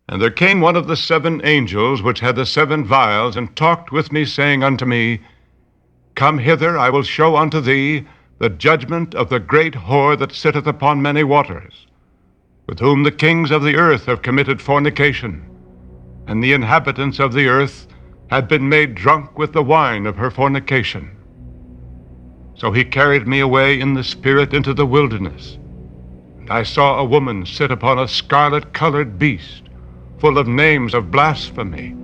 And there came one of the 7 angels which had the 7 vials, and talked with me, saying unto me, Come hither, I will show unto thee the judgment of the great whore that sitteth upon many waters, with whom the kings of the earth have committed fornication, and the inhabitants of the earth had been made drunk with the wine of her fornication. So he carried me away in the spirit into the wilderness, and I saw a woman sit upon a scarlet-colored beast, full of names of blasphemy,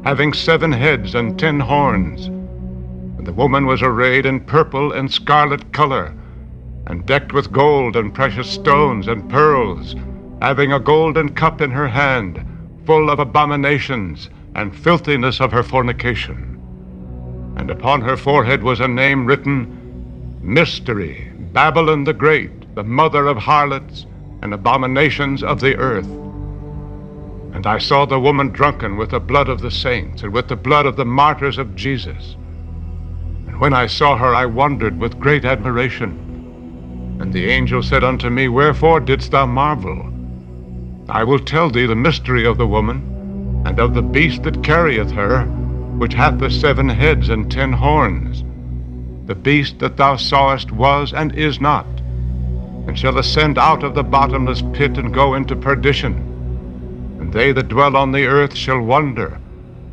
having 7 heads and 10 horns. And the woman was arrayed in purple and scarlet color, and decked with gold and precious stones and pearls, having a golden cup in her hand, full of abominations and filthiness of her fornication. And upon her forehead was a name written, Mystery, Babylon the Great, the mother of harlots and abominations of the earth. And I saw the woman drunken with the blood of the saints, and with the blood of the martyrs of Jesus. And when I saw her, I wondered with great admiration. And the angel said unto me, Wherefore didst thou marvel? I will tell thee the mystery of the woman, and of the beast that carrieth her, which hath the 7 heads and 10 horns. The beast that thou sawest was and is not, and shall ascend out of the bottomless pit, and go into perdition. And they that dwell on the earth shall wonder,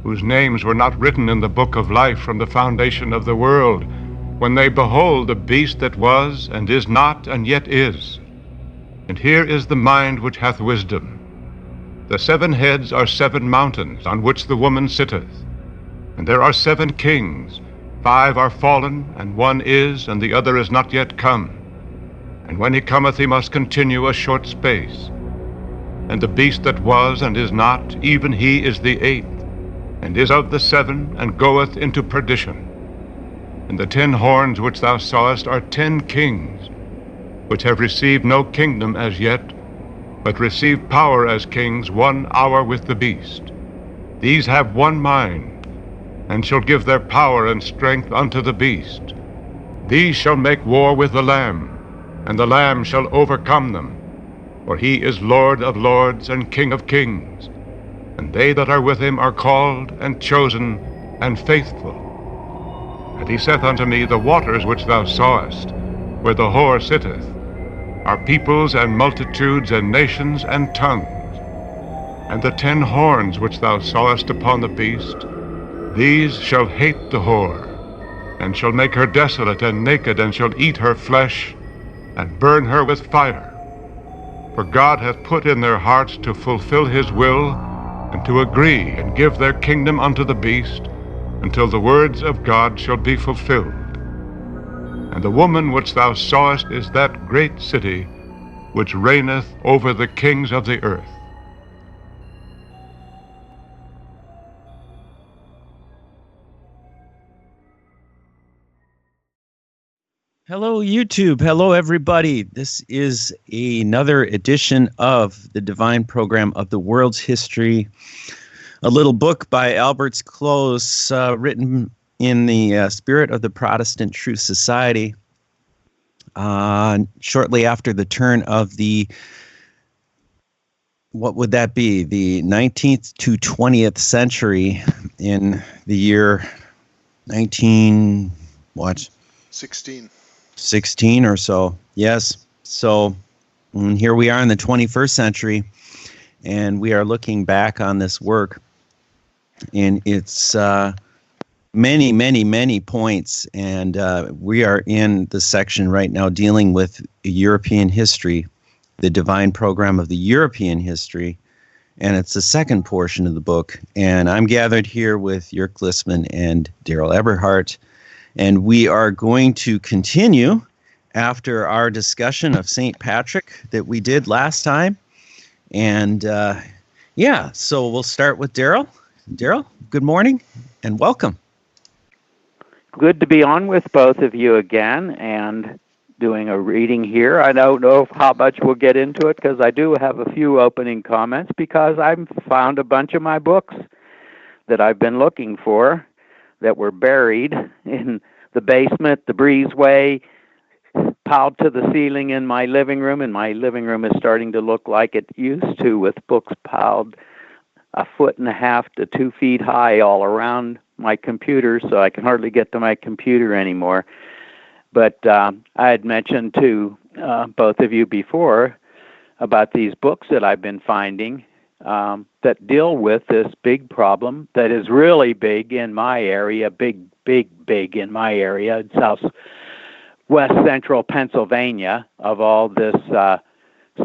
whose names were not written in the book of life from the foundation of the world, when they behold the beast that was, and is not, and yet is. And here is the mind which hath wisdom. The 7 heads are 7 mountains, on which the woman sitteth. And there are 7 kings, 5 are fallen, and 1 is, and the other is not yet come. And when he cometh, he must continue a short space. And the beast that was and is not, even he is the 8th, and is of the 7, and goeth into perdition. And the 10 horns which thou sawest are 10 kings, which have received no kingdom as yet, but receive power as kings 1 hour with the beast. These have 1 mind, and shall give their power and strength unto the beast. These shall make war with the Lamb, and the Lamb shall overcome them. For he is Lord of lords and King of kings, and they that are with him are called and chosen and faithful. And he saith unto me, The waters which thou sawest, where the whore sitteth, are peoples and multitudes and nations and tongues. And the 10 horns which thou sawest upon the beast, these shall hate the whore, and shall make her desolate and naked, and shall eat her flesh, and burn her with fire. For God hath put in their hearts to fulfill his will, and to agree and give their kingdom unto the beast, until the words of God shall be fulfilled. And the woman which thou sawest is that great city, which reigneth over the kings of the earth. Hello, YouTube. Hello, everybody. This is another edition of the Divine Program of the World's History, a little book by Albert's Close, written in the spirit of the Protestant Truth Society, shortly after the turn of the, what would that be, the 19th to 20th century, in the year 16 or so. Yes. So here we are in the 21st century, and we are looking back on this work in its many, many, many points. And we are in the section right now dealing with European history, the Divine Program of the European History. And it's the second portion of the book. And I'm gathered here with Jörg Lissman and Daryl Eberhardt. And we are going to continue after our discussion of St. Patrick that we did last time. And so we'll start with Daryl. Daryl, good morning and welcome. Good to be on with both of you again and doing a reading here. I don't know how much we'll get into it, because I do have a few opening comments, because I've found a bunch of my books that I've been looking for that were buried in the basement, the breezeway, piled to the ceiling in my living room, and my living room is starting to look like it used to, with books piled 1.5 to 2 feet high all around my computer, so I can hardly get to my computer anymore. But I had mentioned to both of you before about these books that I've been finding that deal with this big problem that is really big in my area, big in my area, in southwest central Pennsylvania, of all this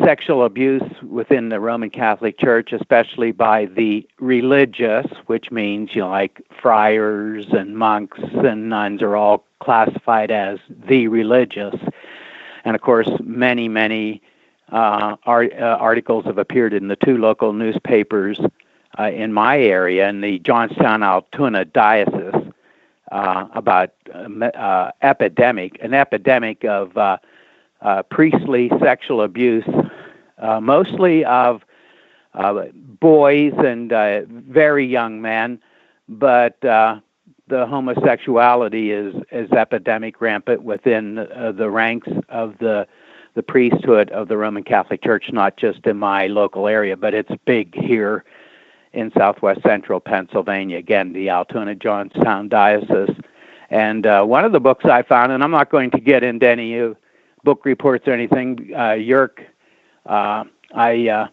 sexual abuse within the Roman Catholic Church, especially by the religious, which means, like friars and monks and nuns are all classified as the religious. And of course, many articles have appeared in the 2 local newspapers in my area, in the Johnstown-Altoona diocese, about an epidemic of priestly sexual abuse, mostly of boys and very young men, but the homosexuality is epidemic, rampant within the ranks of the priesthood of the Roman Catholic Church, not just in my local area, but it's big here in southwest central Pennsylvania, again, the Altoona-Johnstown diocese. And one of the books I found, and I'm not going to get into any book reports or anything, Jörg, I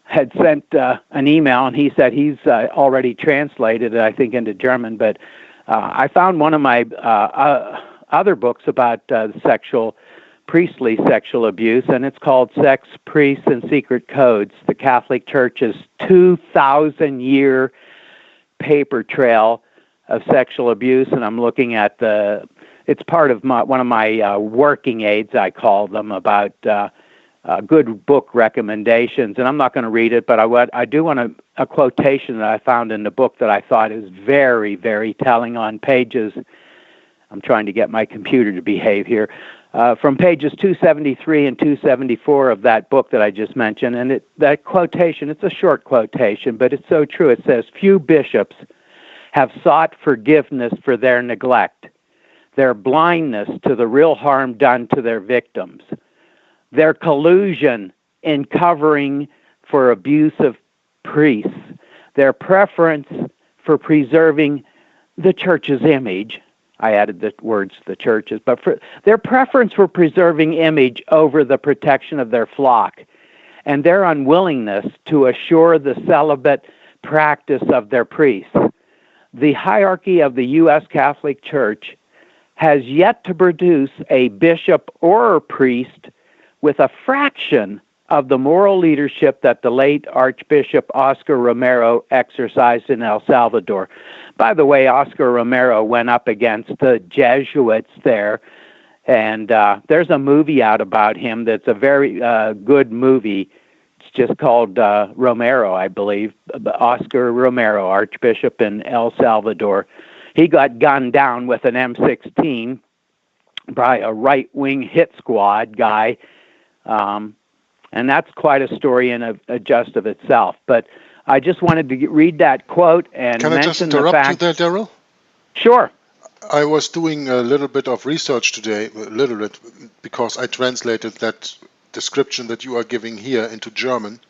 had sent an email, and he said he's already translated it, I think, into German, but I found one of my other books about priestly sexual abuse, and it's called Sex, Priests, and Secret Codes, the Catholic Church's 2,000-year paper trail of sexual abuse. And I'm looking at it's part of one of my working aids, I call them, about good book recommendations. And I'm not going to read it, but I do want a quotation that I found in the book that I thought is very, very telling on pages. I'm trying to get my computer to behave here. From pages 273 and 274 of that book that I just mentioned, and that quotation, it's a short quotation, but it's so true. It says, "Few bishops have sought forgiveness for their neglect, their blindness to the real harm done to their victims, their collusion in covering for abusive priests, their preference for preserving the church's image." I added the words "the churches," but for their preference for preserving image over the protection of their flock, and their unwillingness to assure the celibate practice of their priests. The hierarchy of the U.S. Catholic Church has yet to produce a bishop or a priest with a fraction of the moral leadership that the late Archbishop Oscar Romero exercised in El Salvador. By the way, Oscar Romero went up against the Jesuits there, and there's a movie out about him that's a very good movie. It's just called Romero, I believe. Oscar Romero, Archbishop in El Salvador. He got gunned down with an M16 by a right-wing hit squad guy, and that's quite a story in a just of itself. But I just wanted to read that quote and Can I just mention the interrupt you fact. there, Daryl? Sure. I was doing a little bit of research today, because I translated that description that you are giving here into German,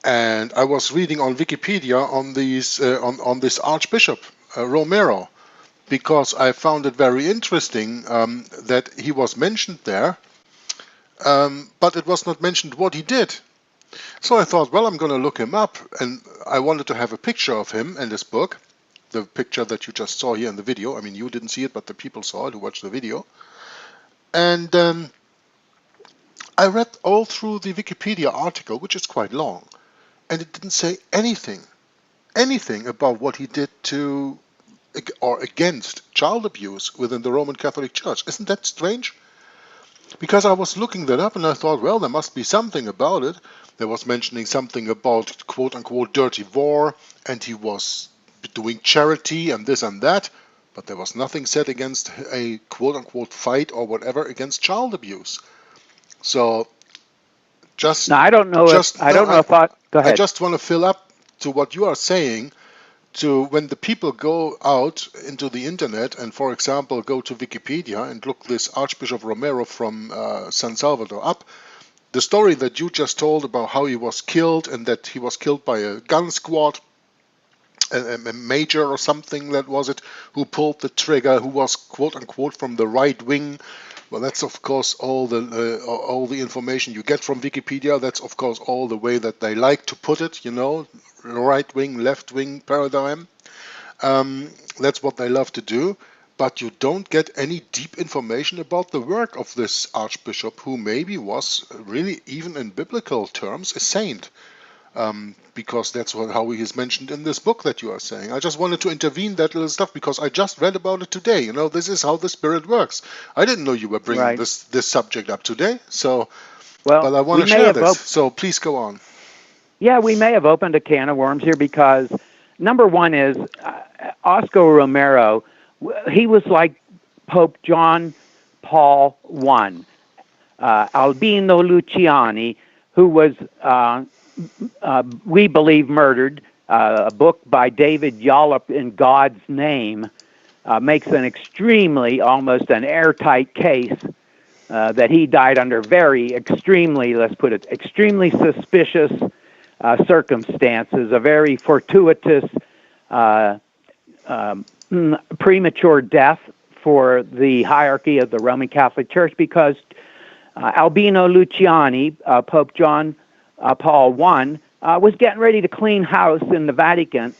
and I was reading on Wikipedia on this Archbishop Romero, because I found it very interesting that he was mentioned there, but it was not mentioned what he did. So I thought, well, I'm going to look him up, and I wanted to have a picture of him in this book, the picture that you just saw here in the video. I mean, you didn't see it, but the people saw it who watched the video. And I read all through the Wikipedia article, which is quite long, and it didn't say anything about what he did to or against child abuse within the Roman Catholic Church. Isn't that strange? Because I was looking that up and I thought, well, there must be something about it. There was mentioning something about quote-unquote dirty war, and he was doing charity and this and that, but there was nothing said against a quote-unquote fight or whatever against child abuse. So just... Now, I don't know Go ahead. I just want to fill up to what you are saying, to when the people go out into the internet and, for example, go to Wikipedia and look this Archbishop Romero from San Salvador up, the story that you just told about how he was killed and that he was killed by a gun squad, a major or something, that was it, who pulled the trigger, who was quote unquote from the right wing. Well, that's of course all the information you get from Wikipedia. That's of course all the way that they like to put it, right wing, left wing paradigm. That's what they love to do. But you don't get any deep information about the work of this archbishop, who maybe was really, even in biblical terms, a saint. Because that's how he is mentioned in this book that you are saying. I just wanted to intervene that little stuff because I just read about it today. This is how the Spirit works. I didn't know you were bringing Right. this subject up today. So, Well, but I want we to may share have this. So please go on. Yeah, we may have opened a can of worms here because number one is Oscar Romero. He was like Pope John Paul I, Albino Luciani, who was, we believe, murdered. A book by David Yallop, In God's Name, makes an extremely, almost an airtight case that he died under very extremely, let's put it, extremely suspicious circumstances, a very fortuitous premature death for the hierarchy of the Roman Catholic Church, because Albino Luciani, Pope John Paul I, was getting ready to clean house in the Vatican.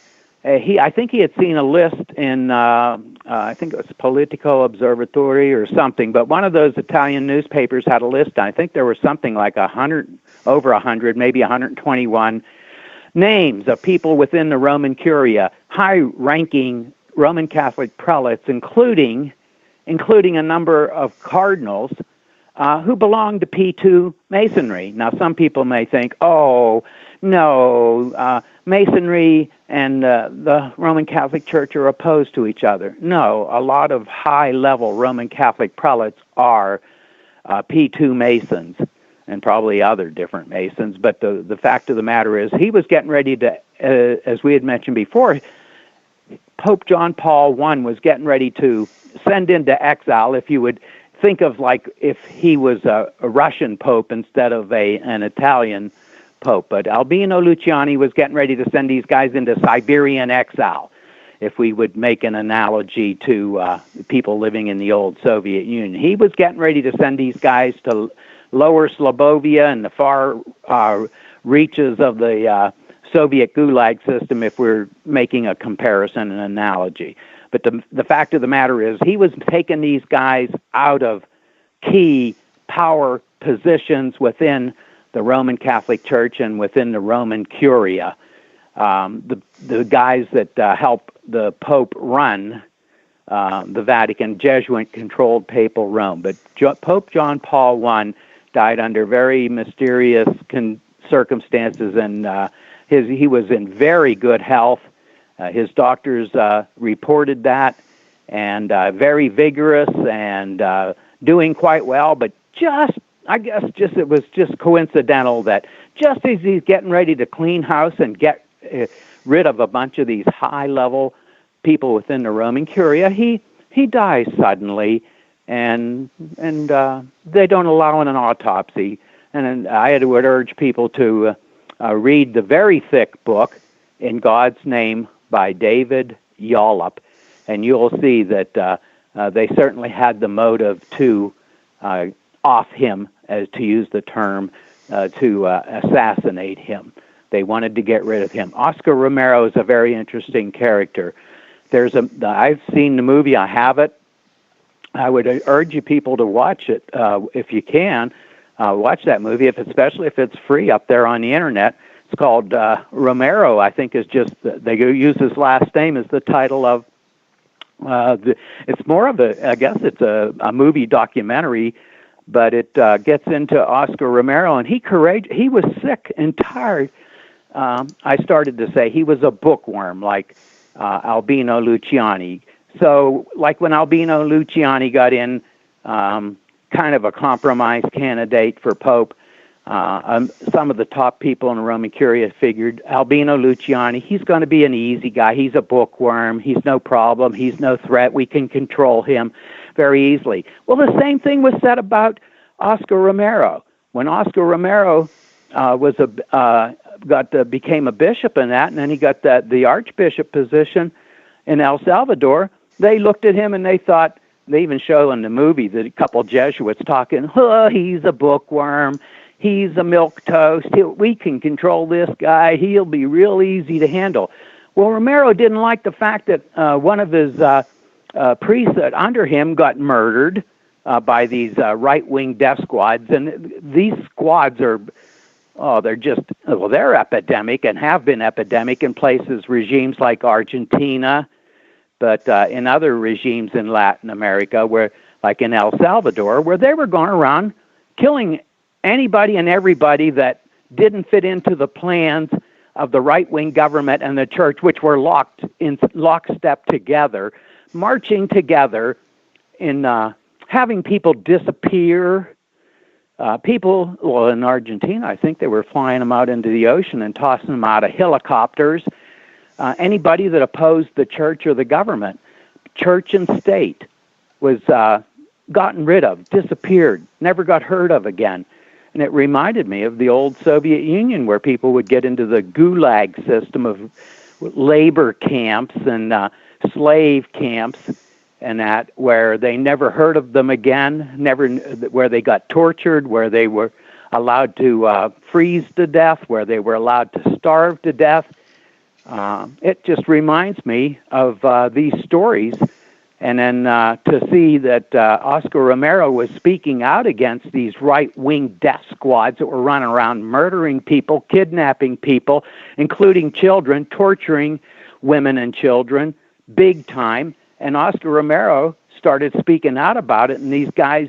I think he had seen a list in, I think it was Politico Observatory or something, but one of those Italian newspapers had a list. I think there was something like over 100, maybe 121 names of people within the Roman Curia, high-ranking Roman Catholic prelates, including a number of cardinals who belonged to P2 Masonry. Now, some people may think, oh, no, Masonry and the Roman Catholic Church are opposed to each other. No, a lot of high-level Roman Catholic prelates are P2 Masons, and probably other different Masons. But the fact of the matter is, he was getting ready to, as we had mentioned before, Pope John Paul I was getting ready to send into exile, if you would think of like if he was a Russian pope instead of an Italian pope. But Albino Luciani was getting ready to send these guys into Siberian exile, if we would make an analogy to people living in the old Soviet Union. He was getting ready to send these guys to Lower Slobovia and the far reaches of the Soviet Gulag system, if we're making a comparison, an analogy. But the fact of the matter is, he was taking these guys out of key power positions within the Roman Catholic Church and within the Roman Curia. The guys that help the Pope run the Vatican, Jesuit-controlled papal Rome. But Pope John Paul I died under very mysterious circumstances, and he was in very good health. His doctors reported that, and very vigorous and doing quite well. But it was just coincidental that just as he's getting ready to clean house and get rid of a bunch of these high-level people within the Roman Curia, he dies suddenly, and they don't allow an autopsy. And I would urge people to read the very thick book, In God's Name, by David Yallop, and you'll see that they certainly had the motive to off him, as to use the term, to assassinate him. They wanted to get rid of him. Oscar Romero is a very interesting character. I've seen the movie. I have it. I would urge you people to watch it if you can. Watch that movie, especially if it's free up there on the internet. It's called Romero. I think is just they use his last name as the title of. It's more of I guess it's a movie documentary, but it gets into Oscar Romero, and he was sick and tired. I started to say he was a bookworm, like Albino Luciani. So, like when Albino Luciani got in, kind of a compromise candidate for Pope, some of the top people in the Roman Curia figured Albino Luciani, he's going to be an easy guy. He's a bookworm. He's no problem. He's no threat. We can control him very easily. Well, the same thing was said about Oscar Romero. When Oscar Romero was became a bishop in that, and then he got the archbishop position in El Salvador. They looked at him and they thought, they even show in the movie that a couple of Jesuits talking, oh, he's a bookworm, he's a milquetoast, we can control this guy, he'll be real easy to handle. Well, Romero didn't like the fact that one of his priests under him got murdered by these right-wing death squads, and these squads are, they're epidemic and have been epidemic in regimes like Argentina, but in other regimes in Latin America, where, like in El Salvador, where they were going around killing anybody and everybody that didn't fit into the plans of the right-wing government and the church, which were lockstep together, marching together in having people disappear. Well, in Argentina, I think they were flying them out into the ocean and tossing them out of helicopters. Anybody that opposed the church or the government, church and state, was gotten rid of, disappeared, never got heard of again. And it reminded me of the old Soviet Union, where people would get into the gulag system of labor camps and slave camps, and that, where they never heard of them again, where they got tortured, where they were allowed to freeze to death, where they were allowed to starve to death. It just reminds me of these stories. And then to see that Oscar Romero was speaking out against these right-wing death squads that were running around murdering people, kidnapping people, including children, torturing women and children, big time. And Oscar Romero started speaking out about it, and these guys,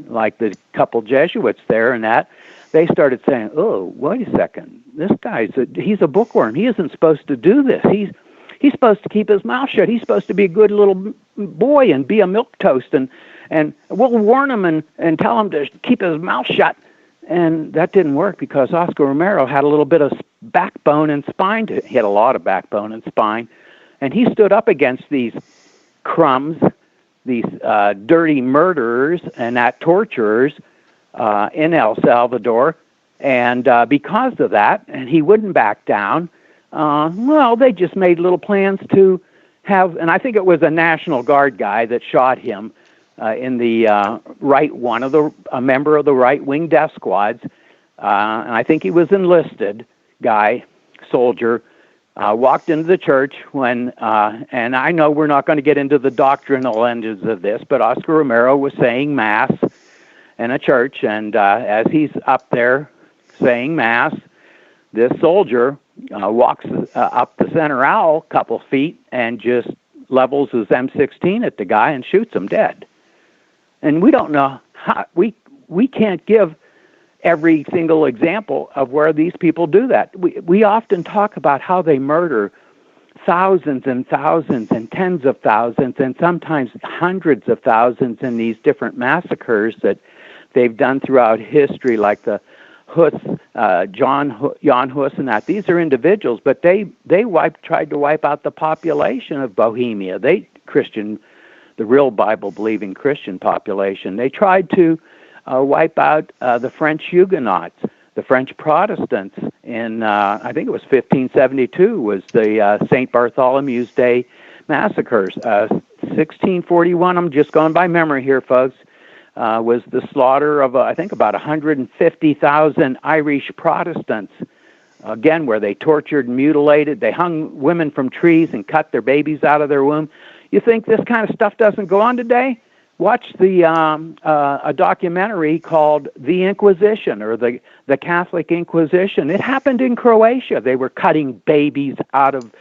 like the couple Jesuits there and that, they started saying, oh, wait a second, this he's a bookworm. He isn't supposed to do this. He's supposed to keep his mouth shut. He's supposed to be a good little boy and be a milquetoast, and we'll warn him and tell him to keep his mouth shut. And that didn't work because Oscar Romero had a little bit of backbone and spine. He had a lot of backbone and spine. And he stood up against these crumbs, these dirty murderers and torturers in El Salvador. And because of that, and he wouldn't back down, they just made little plans to have, and I think it was a National Guard guy that shot him in the a member of the right-wing death squads, and I think he was enlisted soldier, walked into the church when, and I know we're not going to get into the doctrinal ends of this, but Oscar Romero was saying Mass in a church, and as he's up there saying Mass, this soldier walks up the center aisle a couple feet and just levels his M16 at the guy and shoots him dead. And we don't know how, we can't give every single example of where these people do that. We often talk about how they murder thousands and thousands and tens of thousands and sometimes hundreds of thousands in these different massacres that they've done throughout history, like the Hus, Jan Hus and that. These are individuals, but they tried to wipe out the population of Bohemia. The real Bible-believing Christian population. They tried to wipe out the French Huguenots, the French Protestants. In I think it was 1572 was the St. Bartholomew's Day massacres. 1641. I'm just going by memory here, folks. Was the slaughter of, I think, about 150,000 Irish Protestants, again, where they tortured and mutilated. They hung women from trees and cut their babies out of their womb. You think this kind of stuff doesn't go on today? Watch a documentary called The Inquisition, or the Catholic Inquisition. It happened in Croatia. They were cutting babies out of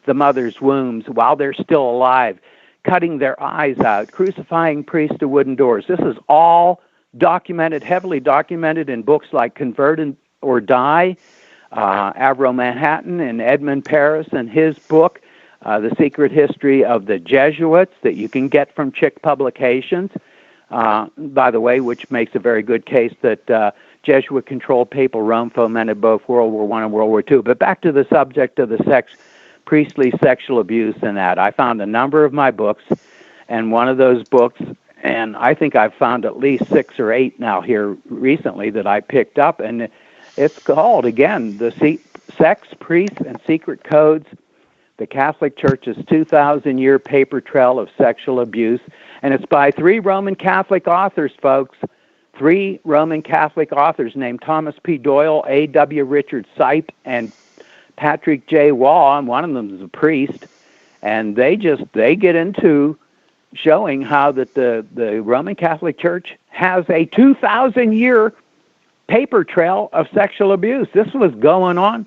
the mother's wombs while they're still alive, cutting their eyes out, crucifying priests to wooden doors. This is all documented, heavily documented in books like Convert or Die, Avro Manhattan and Edmund Paris and his book, The Secret History of the Jesuits, that you can get from Chick Publications, by the way, which makes a very good case that Jesuit-controlled papal Rome fomented both World War I and World War II. But back to the subject of the priestly sexual abuse and that. I found a number of my books, and one of those books, and I think I've found at least 6 or 8 now here recently that I picked up, and it's called, again, The Sex, Priests, and Secret Codes, the Catholic Church's 2,000-year paper trail of sexual abuse. And it's by 3 Roman Catholic authors, folks. 3 Roman Catholic authors named Thomas P. Doyle, A.W. Richard Sipe, and Patrick J. Wall, and one of them is a priest. And they get into showing how that the Roman Catholic Church has a 2,000-year paper trail of sexual abuse. This was going on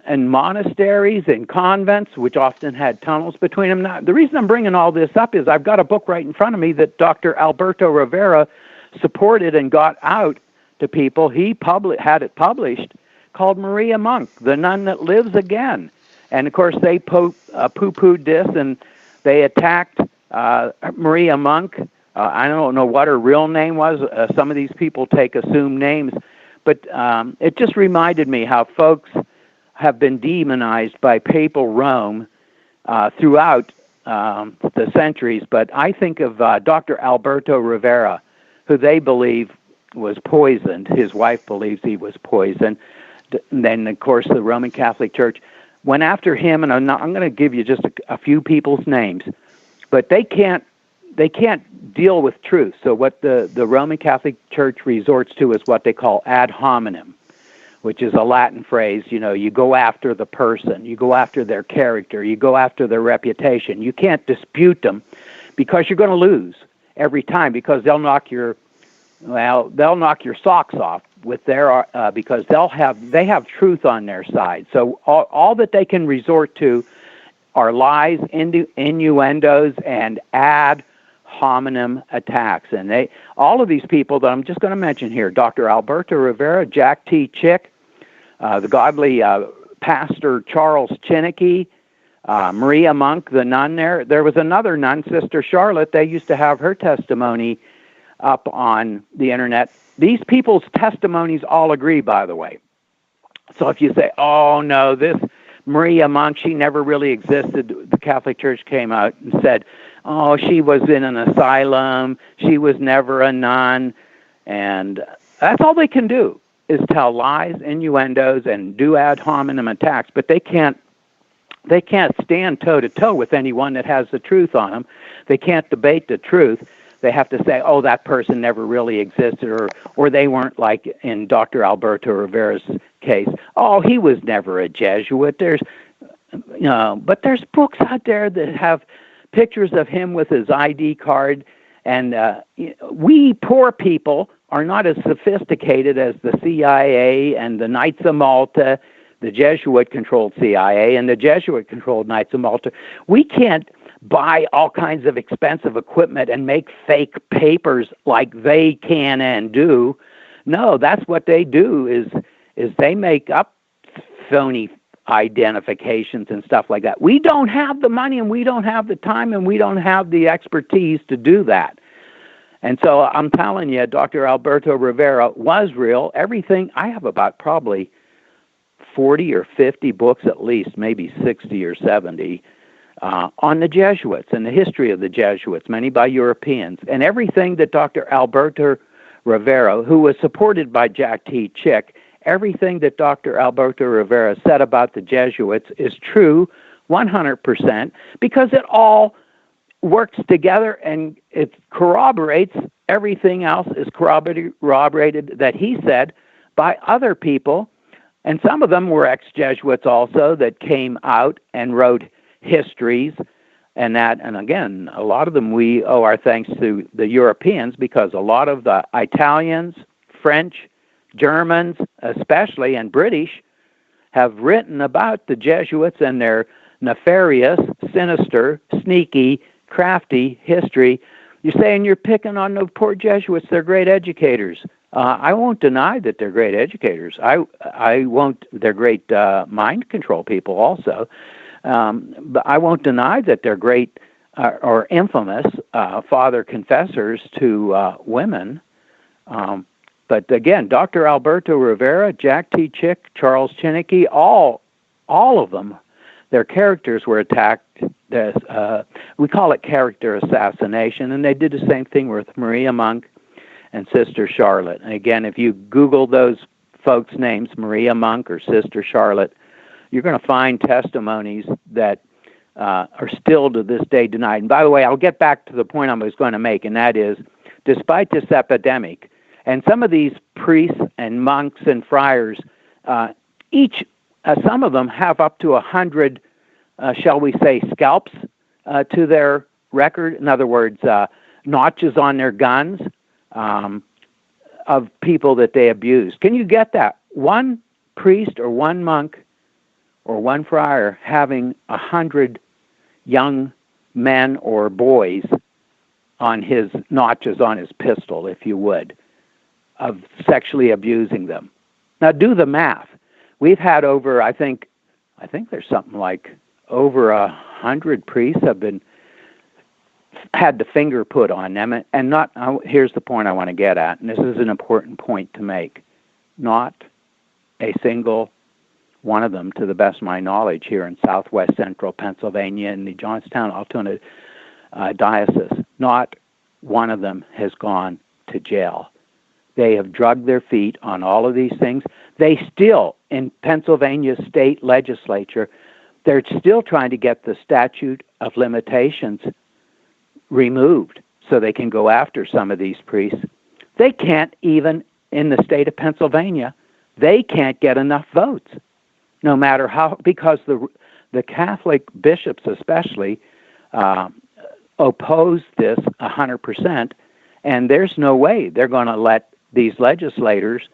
in monasteries and convents, which often had tunnels between them. Now, the reason I'm bringing all this up is I've got a book right in front of me that Dr. Alberto Rivera supported and got out to people. He had it published, called Maria Monk, The Nun That Lives Again. And, of course, they poo-pooed this, and they attacked Maria Monk. I don't know what her real name was. Some of these people take assumed names. But it just reminded me how folks have been demonized by papal Rome throughout the centuries. But I think of Dr. Alberto Rivera, who they believe was poisoned. His wife believes he was poisoned. And then, of course, the Roman Catholic Church went after him, and I'm going to give you just a few people's names, but they can't deal with truth. So what the Roman Catholic Church resorts to is what they call ad hominem, which is a Latin phrase. You go after the person, you go after their character, you go after their reputation. You can't dispute them because you're going to lose every time, because they'll knock your socks off with their because they have truth on their side. So all that they can resort to are lies, innuendos, and ad hominem attacks. And all of these people that I'm just going to mention here: Dr. Alberto Rivera, Jack T. Chick, the godly pastor Charles Chinnicky, Maria Monk, the nun there. There was another nun, Sister Charlotte. They used to have her testimony up on the internet. These people's testimonies all agree, by the way. So if you say, oh, no, this Maria Monk, she never really existed, the Catholic Church came out and said, oh, she was in an asylum, she was never a nun, and that's all they can do is tell lies, innuendos, and do ad hominem attacks, but they can't stand toe-to-toe with anyone that has the truth on them. They can't debate the truth. They have to say, oh, that person never really existed, or they weren't, like in Dr. Alberto Rivera's case. Oh, he was never a Jesuit. But there's books out there that have pictures of him with his ID card, and we poor people are not as sophisticated as the CIA and the Knights of Malta, the Jesuit-controlled CIA and the Jesuit-controlled Knights of Malta. We can't buy all kinds of expensive equipment and make fake papers like they can and do. No, that's what they do is they make up phony identifications and stuff like that. We don't have the money, and we don't have the time, and we don't have the expertise to do that. And so I'm telling you, Dr. Alberto Rivera was real. Everything, I have about probably 40 or 50 books at least, maybe 60 or 70, on the Jesuits and the history of the Jesuits, many by Europeans. And everything that Dr. Alberto Rivera, who was supported by Jack T. Chick, everything that Dr. Alberto Rivera said about the Jesuits is true 100%, because it all works together and it corroborates everything else is corroborated that he said by other people. And some of them were ex-Jesuits also that came out and wrote histories and that. And again, a lot of them we owe our thanks to the Europeans, because a lot of the Italians, French, Germans especially, and British have written about the Jesuits and their nefarious, sinister, sneaky, crafty history. You're saying you're picking on the poor Jesuits. They're great educators. I won't deny that they're great educators. I won't. They're great mind control people also. But I won't deny that they're great or infamous father confessors to women. But again, Dr. Alberto Rivera, Jack T. Chick, Charles Chinnicky, all of them, their characters were attacked. We call it character assassination, and they did the same thing with Maria Monk and Sister Charlotte. And again, if you Google those folks' names, Maria Monk or Sister Charlotte, you're going to find testimonies that are still to this day denied. And by the way, I'll get back to the point I was going to make, and that is, despite this epidemic, and some of these priests and monks and friars, some of them have up to 100, shall we say, scalps to their record. In other words, notches on their guns of people that they abused. Can you get that? One priest or one monk or one friar having 100 young men or boys on his notches on his pistol, if you would, of sexually abusing them. Now do the math. We've had over, I think there's something like over 100 priests have had the finger put on them, and not. Here's the point I want to get at, and this is an important point to make. Not a single one of them, to the best of my knowledge, here in southwest central Pennsylvania in the Johnstown Altoona diocese, not one of them has gone to jail. They have drugged their feet on all of these things. They still, in Pennsylvania state legislature, they're still trying to get the statute of limitations removed so they can go after some of these priests. They can't even, in the state of Pennsylvania, they can't get enough votes, no matter how, because the Catholic bishops especially oppose this 100%, and there's no way they're going to let these legislators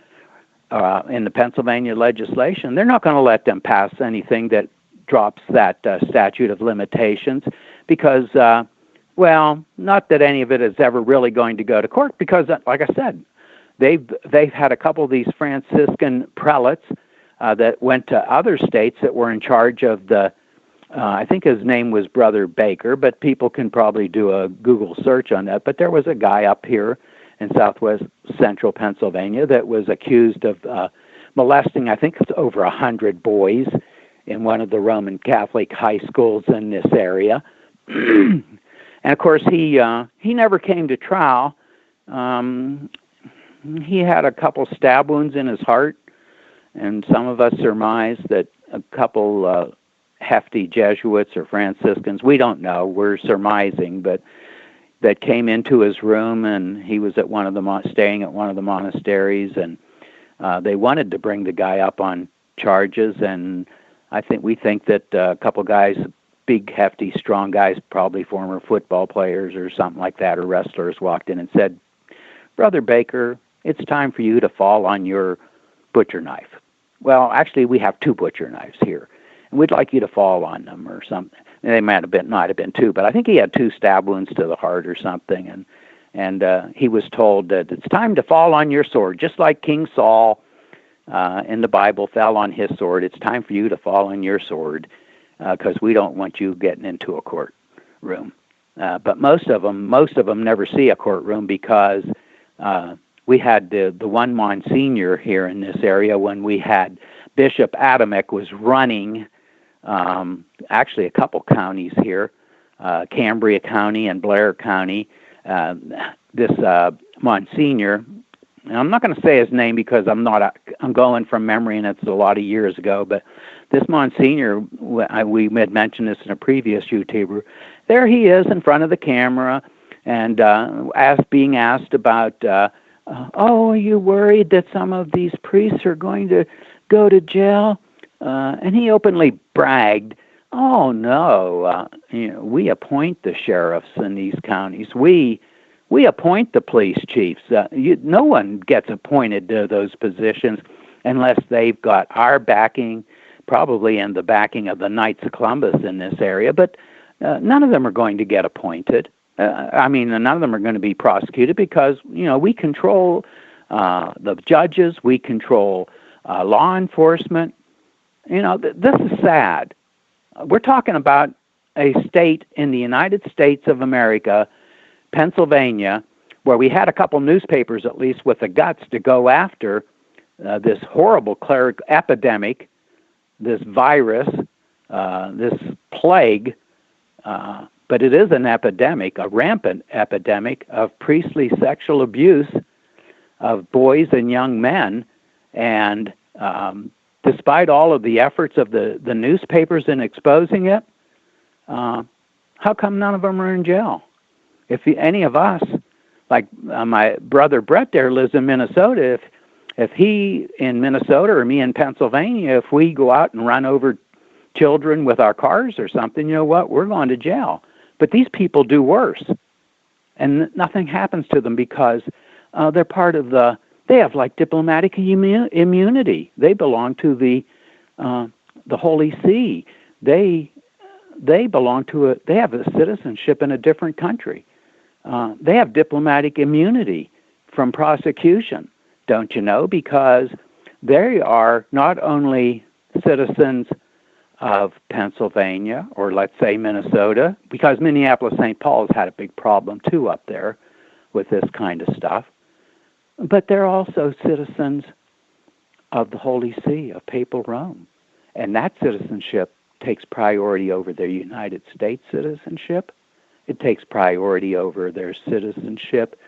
in the Pennsylvania legislation, they're not going to let them pass anything that drops that statute of limitations because, well, not that any of it is ever really going to go to court because, like I said, they've had a couple of these Franciscan prelates that went to other states that were in charge of the, I think his name was Brother Baker, but people can probably do a Google search on that. But there was a guy up here in southwest central Pennsylvania that was accused of molesting, I think it's over 100 boys in one of the Roman Catholic high schools in this area. And of course, he never came to trial. He had a couple stab wounds in his heart, and some of us surmise that a couple hefty Jesuits or Franciscans, we don't know, we're surmising, but that came into his room, and he was at one of the staying at one of the monasteries, and they wanted to bring the guy up on charges, and we think that a couple guys, big, hefty, strong guys, probably former football players or something like that, or wrestlers, walked in and said, "Brother Baker, it's time for you to fall on your butcher knife. Well, actually, we have 2 butcher knives here, and we'd like you to fall on them," or something. And they might have been 2, but I think he had 2 stab wounds to the heart or something, and he was told that it's time to fall on your sword, just like King Saul in the Bible fell on his sword. It's time for you to fall on your sword because we don't want you getting into a courtroom. But most of them never see a courtroom because we had the one Monsignor here in this area when we had Bishop Adamek was running actually a couple counties here, Cambria County and Blair County. This Monsignor, and I'm not going to say his name because I'm going from memory and it's a lot of years ago, but this Monsignor, we had mentioned this in a previous YouTuber, there he is in front of the camera and being asked about, are you worried that some of these priests are going to go to jail? And he openly bragged, "Oh no, we appoint the sheriffs in these counties. We appoint the police chiefs. No one gets appointed to those positions unless they've got our backing, probably and the backing of the Knights of Columbus in this area. But none of them are going to get appointed. None of them are going to be prosecuted because we control the judges, we control law enforcement." This is sad. We're talking about a state in the United States of America, Pennsylvania, where we had a couple newspapers, at least, with the guts to go after this horrible cleric epidemic, this virus, this plague, but it is an epidemic, a rampant epidemic of priestly sexual abuse of boys and young men. And despite all of the efforts of the newspapers in exposing it, how come none of them are in jail? If any of us, like my brother Brett there lives in Minnesota, if he in Minnesota or me in Pennsylvania, if we go out and run over children with our cars or something, you know what, we're going to jail. But these people do worse, and nothing happens to them because they're part of they have like diplomatic immunity. They belong to the Holy See. They belong to they have a citizenship in a different country. They have diplomatic immunity from prosecution, don't you know? Because they are not only citizens of Pennsylvania or let's say Minnesota, because Minneapolis-St. Paul has had a big problem too up there with this kind of stuff, but they're also citizens of the Holy See, of Papal Rome. And that citizenship takes priority over their United States citizenship. It takes priority over their citizenship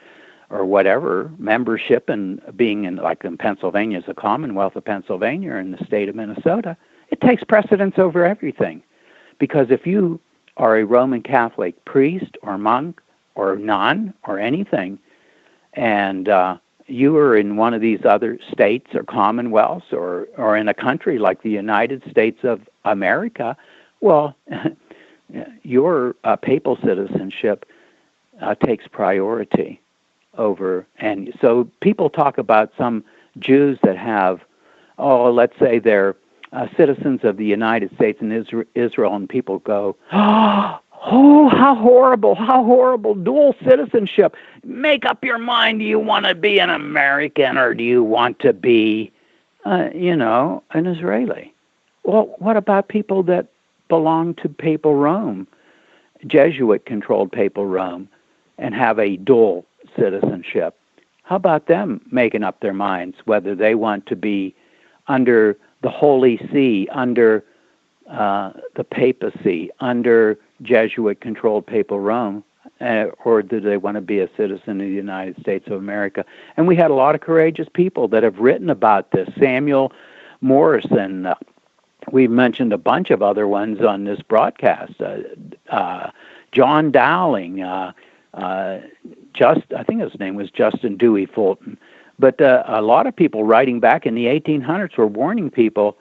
or whatever, membership and being in, like in Pennsylvania, is the Commonwealth of Pennsylvania or in the state of Minnesota. It takes precedence over everything. Because if you are a Roman Catholic priest or monk or nun or anything, and you are in one of these other states or commonwealths or in a country like the United States of America, well, your papal citizenship takes priority over. And so people talk about some Jews that have, let's say they're citizens of the United States and Israel, and people go, oh, how horrible, dual citizenship. Make up your mind, do you want to be an American or do you want to be, an Israeli? Well, what about people that belong to Papal Rome, Jesuit-controlled Papal Rome, and have a dual citizenship? How about them making up their minds whether they want to be under the Holy See, under the papacy, under Jesuit-controlled Papal Rome, or do they want to be a citizen of the United States of America? And we had a lot of courageous people that have written about this. Samuel Morrison, we've mentioned a bunch of other ones on this broadcast. John Dowling, I think his name was Justin Dewey Fulton. But a lot of people writing back in the 1800s were warning people,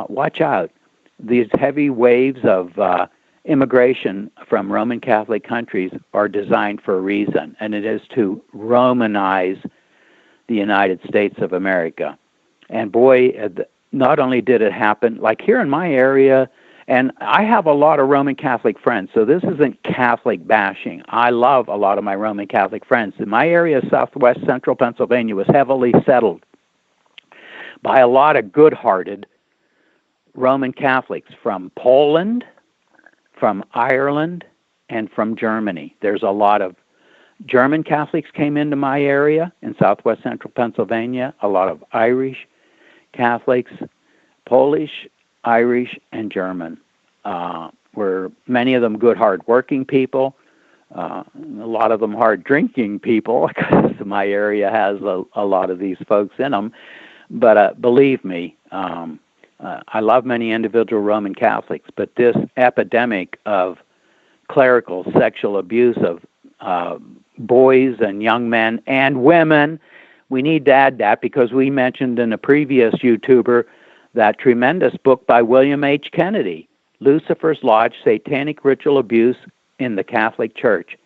watch out. These heavy waves of immigration from Roman Catholic countries are designed for a reason, and it is to Romanize the United States of America. And boy, not only did it happen, like here in my area, and I have a lot of Roman Catholic friends, so this isn't Catholic bashing. I love a lot of my Roman Catholic friends. In my area, southwest central Pennsylvania, was heavily settled by a lot of good-hearted Roman Catholics from Poland, from Ireland, and from Germany. There's a lot of German Catholics came into my area in southwest central Pennsylvania, a lot of Irish Catholics, Polish, Irish, and German. Were many of them good, hard-working people, a lot of them hard-drinking people, because my area has a lot of these folks in them. But believe me, I love many individual Roman Catholics, but this epidemic of clerical sexual abuse of boys and young men and women, we need to add that because we mentioned in a previous YouTuber that tremendous book by William H. Kennedy, Lucifer's Lodge, Satanic Ritual Abuse in the Catholic Church.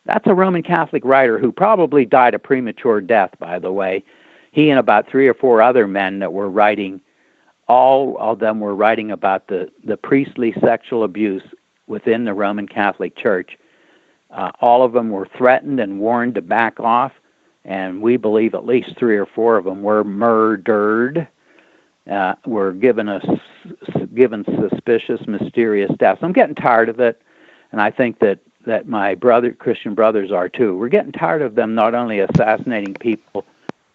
That's a Roman Catholic writer who probably died a premature death, by the way. He and about 3 or 4 other men that were writing, all of them were writing about the priestly sexual abuse within the Roman Catholic Church. All of them were threatened and warned to back off, and we believe at least 3 or 4 of them were murdered. Were given suspicious, mysterious deaths. I'm getting tired of it, and I think that my Christian brothers are too. We're getting tired of them not only assassinating people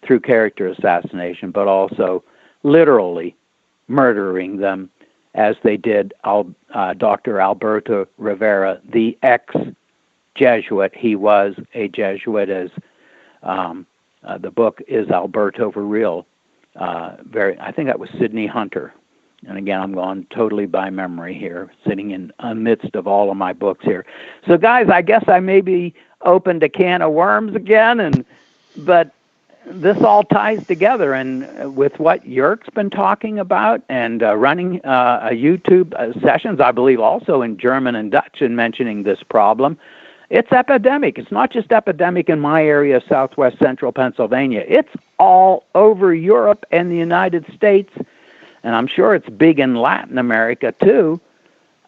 through character assassination, but also literally murdering them, as they did Dr. Alberto Rivera, the ex-Jesuit. He was a Jesuit, as the book is Alberto for Real. I think that was Sidney Hunter. And again, I'm going totally by memory here, sitting in amidst of all of my books here. So, guys, I guess I maybe opened a can of worms again, but this all ties together, and with what Jörg's been talking about and running a YouTube sessions, I believe also in German and Dutch, and mentioning this problem. It's epidemic. It's not just epidemic in my area of southwest central Pennsylvania. It's all over Europe and the United States, and I'm sure it's big in Latin America too,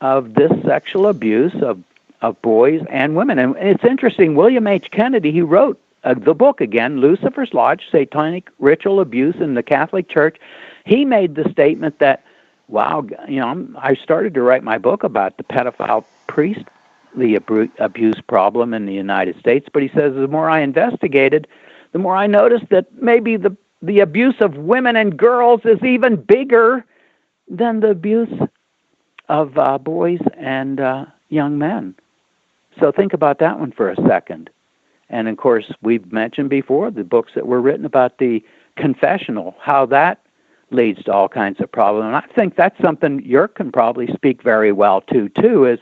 of this sexual abuse of boys and women. And it's interesting, William H. Kennedy, he wrote the book again, Lucifer's Lodge, Satanic Ritual Abuse in the Catholic Church. He made the statement that, wow, I started to write my book about the pedophile priest, the abuse problem in the United States, but he says the more I investigated, the more I noticed that maybe the abuse of women and girls is even bigger than the abuse of boys and young men. So think about that one for a second. And, of course, we've mentioned before the books that were written about the confessional, how that leads to all kinds of problems. And I think that's something Jörg can probably speak very well to, too, is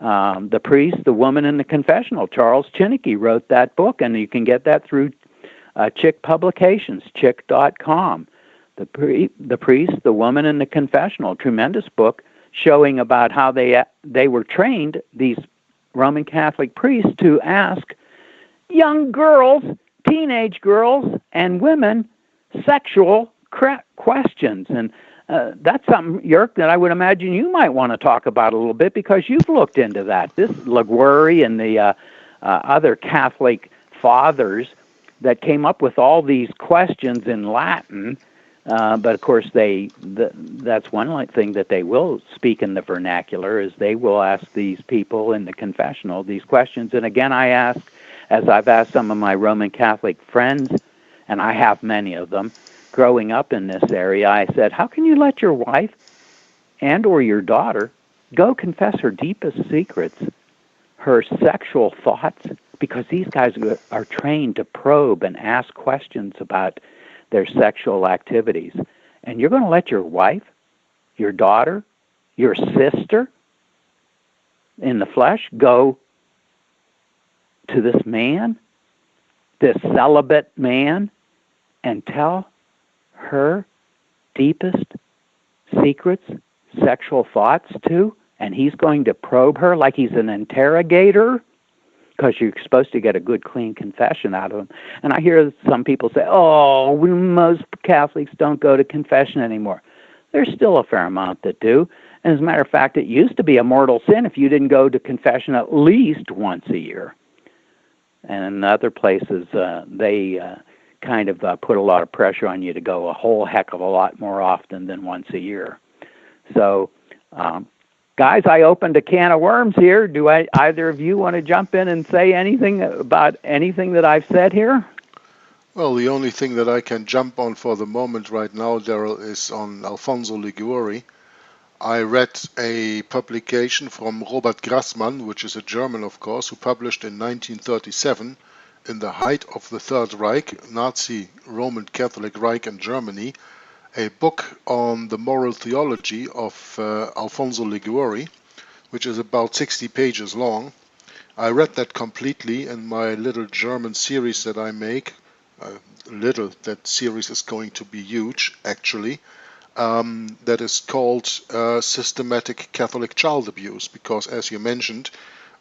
The Priest, the Woman, and the Confessional. Charles Chinnicky wrote that book, and you can get that through Chick Publications, chick.com. The Priest, the Woman, and the Confessional, tremendous book showing about how they were trained, these Roman Catholic priests, to ask young girls, teenage girls, and women sexual questions. And that's something, Jörg, that I would imagine you might want to talk about a little bit, because you've looked into that. This Liguori and the other Catholic fathers that came up with all these questions in Latin, but of course that's one thing that they will speak in the vernacular, is they will ask these people in the confessional these questions. And again, I ask, as I've asked some of my Roman Catholic friends, and I have many of them, growing up in this area, I said, how can you let your wife and or your daughter go confess her deepest secrets, her sexual thoughts? Because these guys are trained to probe and ask questions about their sexual activities. And you're going to let your wife, your daughter, your sister in the flesh go to this man, this celibate man, and tell her deepest secrets, sexual thoughts too, and he's going to probe her like he's an interrogator, because you're supposed to get a good, clean confession out of him. And I hear some people say, oh, most Catholics don't go to confession anymore. There's still a fair amount that do. And as a matter of fact, it used to be a mortal sin if you didn't go to confession at least once a year. And in other places, they kind of put a lot of pressure on you to go a whole heck of a lot more often than once a year. So, guys, I opened a can of worms here. Do either of you want to jump in and say anything about anything that I've said here? Well, the only thing that I can jump on for the moment right now, Daryl, is on Alfonso Liguori. I read a publication from Robert Grassmann, which is a German, of course, who published in 1937, in the height of the Third Reich, Nazi Roman Catholic Reich in Germany, a book on the moral theology of Alfonso Liguori, which is about 60 pages long. I read that completely in my little German series that I make. That series is going to be huge, actually. That is called Systematic Catholic Child Abuse, because, as you mentioned,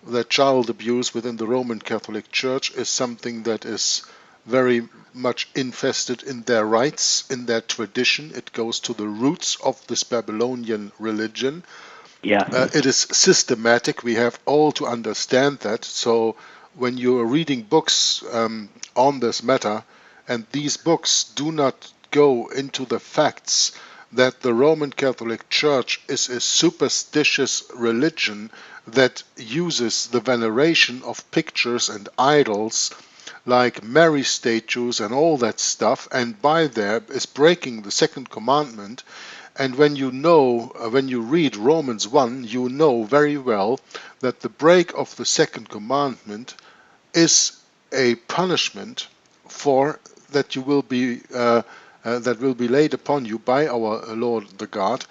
that child abuse within the Roman Catholic Church is something that is very much infested in their rites, in their tradition. It goes to the roots of this Babylonian religion. Yeah. It is systematic. We have all to understand that. So when you are reading books on this matter, and these books do not go into the facts that the Roman Catholic Church is a superstitious religion that uses the veneration of pictures and idols like Mary statues and all that stuff, and by there is breaking the second commandment. And when you read Romans 1, you know very well that the break of the second commandment is a punishment for that you will be that will be laid upon you by our Lord the God,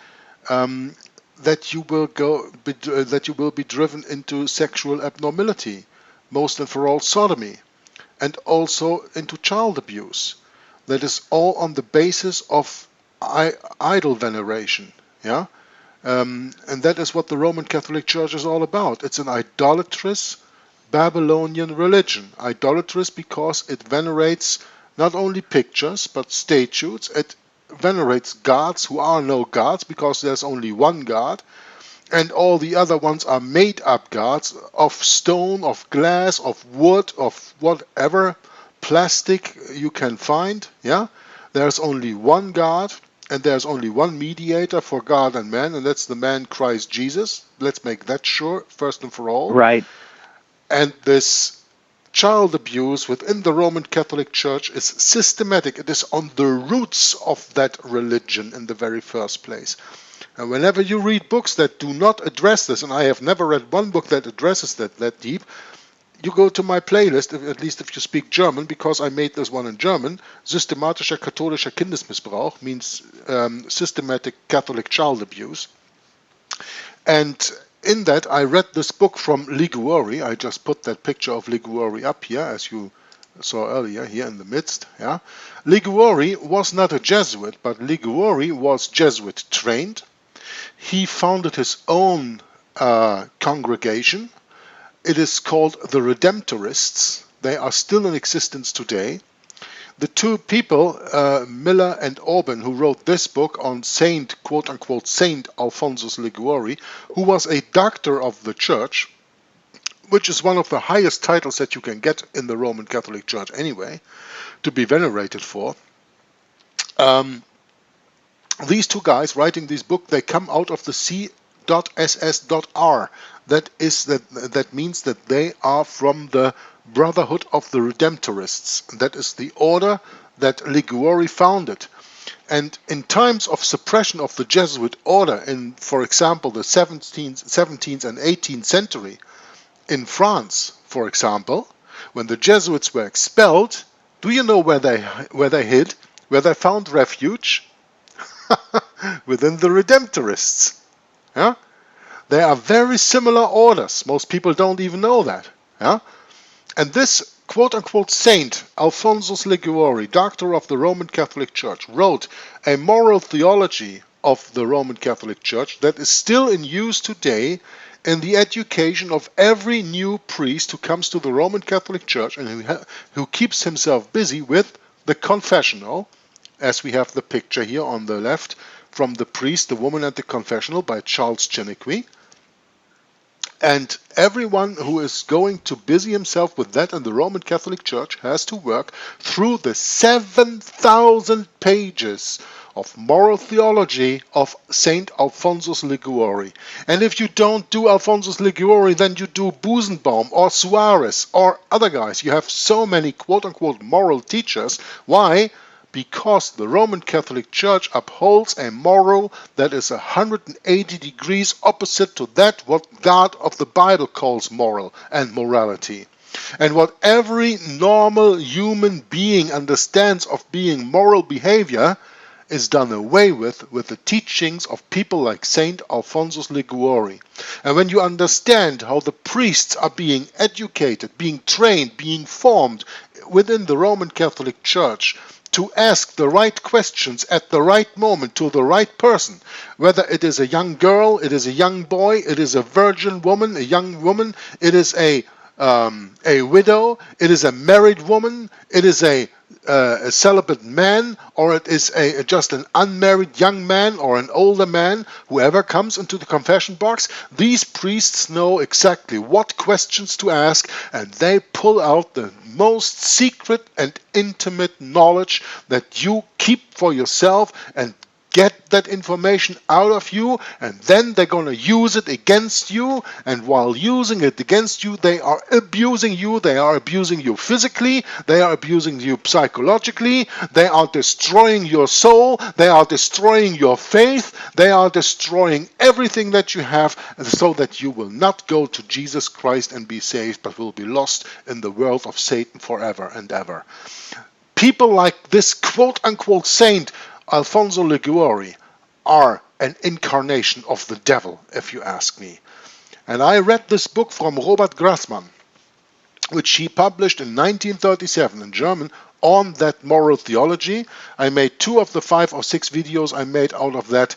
that you will be driven into sexual abnormality, most and for all sodomy, and also into child abuse. That is all on the basis of idol veneration. Yeah, and that is what the Roman Catholic Church is all about. It's an idolatrous Babylonian religion. Idolatrous because it venerates not only pictures but statues. It venerates gods who are no gods because there's only one God, and all the other ones are made up gods of stone, of glass, of wood, of whatever plastic you can find. Yeah, there's only one God, and there's only one mediator for God and man, and that's the man Christ Jesus. Let's make that sure first and for all. Right. And this child abuse within the Roman Catholic Church is systematic. It is on the roots of that religion in the very first place. And whenever you read books that do not address this, and I have never read one book that addresses that deep, you go to my playlist, at least if you speak German, because I made this one in German. Systematischer katholischer Kindesmissbrauch means systematic Catholic child abuse. And in that, I read this book from Liguori. I just put that picture of Liguori up here, as you saw earlier, here in the midst. Yeah, Liguori was not a Jesuit, but Liguori was Jesuit trained. He founded his own congregation. It is called the Redemptorists. They are still in existence today. The two people, Miller and Orban, who wrote this book on Saint, quote-unquote, Saint Alphonsus Liguori, who was a doctor of the Church, which is one of the highest titles that you can get in the Roman Catholic Church anyway, to be venerated for. These two guys writing this book, they come out of the C.SS.R. That means that they are from the Brotherhood of the Redemptorists. That is the order that Liguori founded. And in times of suppression of the Jesuit order in, for example, the 17th and 18th century, in France, for example, when the Jesuits were expelled, do you know where they hid? Where they found refuge? Within the Redemptorists. Yeah? They are very similar orders. Most people don't even know that. Yeah? And this quote-unquote saint, Alphonsus Liguori, doctor of the Roman Catholic Church, wrote a moral theology of the Roman Catholic Church that is still in use today in the education of every new priest who comes to the Roman Catholic Church and who keeps himself busy with the confessional, as we have the picture here on the left from The Priest, the Woman, and the Confessional by Charles Chiniquy. And everyone who is going to busy himself with that in the Roman Catholic Church has to work through the 7,000 pages of moral theology of Saint Alphonsus Liguori. And if you don't do Alphonsus Liguori, then you do Busenbaum or Suarez or other guys. You have so many quote-unquote moral teachers. Why? Because the Roman Catholic Church upholds a moral that is 180 degrees opposite to that what God of the Bible calls moral and morality. And what every normal human being understands of being moral behavior is done away with the teachings of people like Saint Alphonsus Liguori. And when you understand how the priests are being educated, being trained, being formed within the Roman Catholic Church, to ask the right questions at the right moment to the right person, whether it is a young girl, it is a young boy, it is a virgin woman, a young woman, it is a widow, it is a married woman, it is a celibate man, or it is just an unmarried young man or an older man, whoever comes into the confession box, these priests know exactly what questions to ask, and they pull out the most secret and intimate knowledge that you keep for yourself and get that information out of you, and then they're going to use it against you, and while using it against you, they are abusing you. They are abusing you physically, they are abusing you psychologically, they are destroying your soul, they are destroying your faith, they are destroying everything that you have, so that you will not go to Jesus Christ and be saved, but will be lost in the world of Satan forever and ever. People like this quote-unquote saint, Alfonso Liguori, are an incarnation of the devil, if you ask me. And I read this book from Robert Grassmann, which he published in 1937 in German on that moral theology. I made 2 of the 5 or 6 videos I made out of that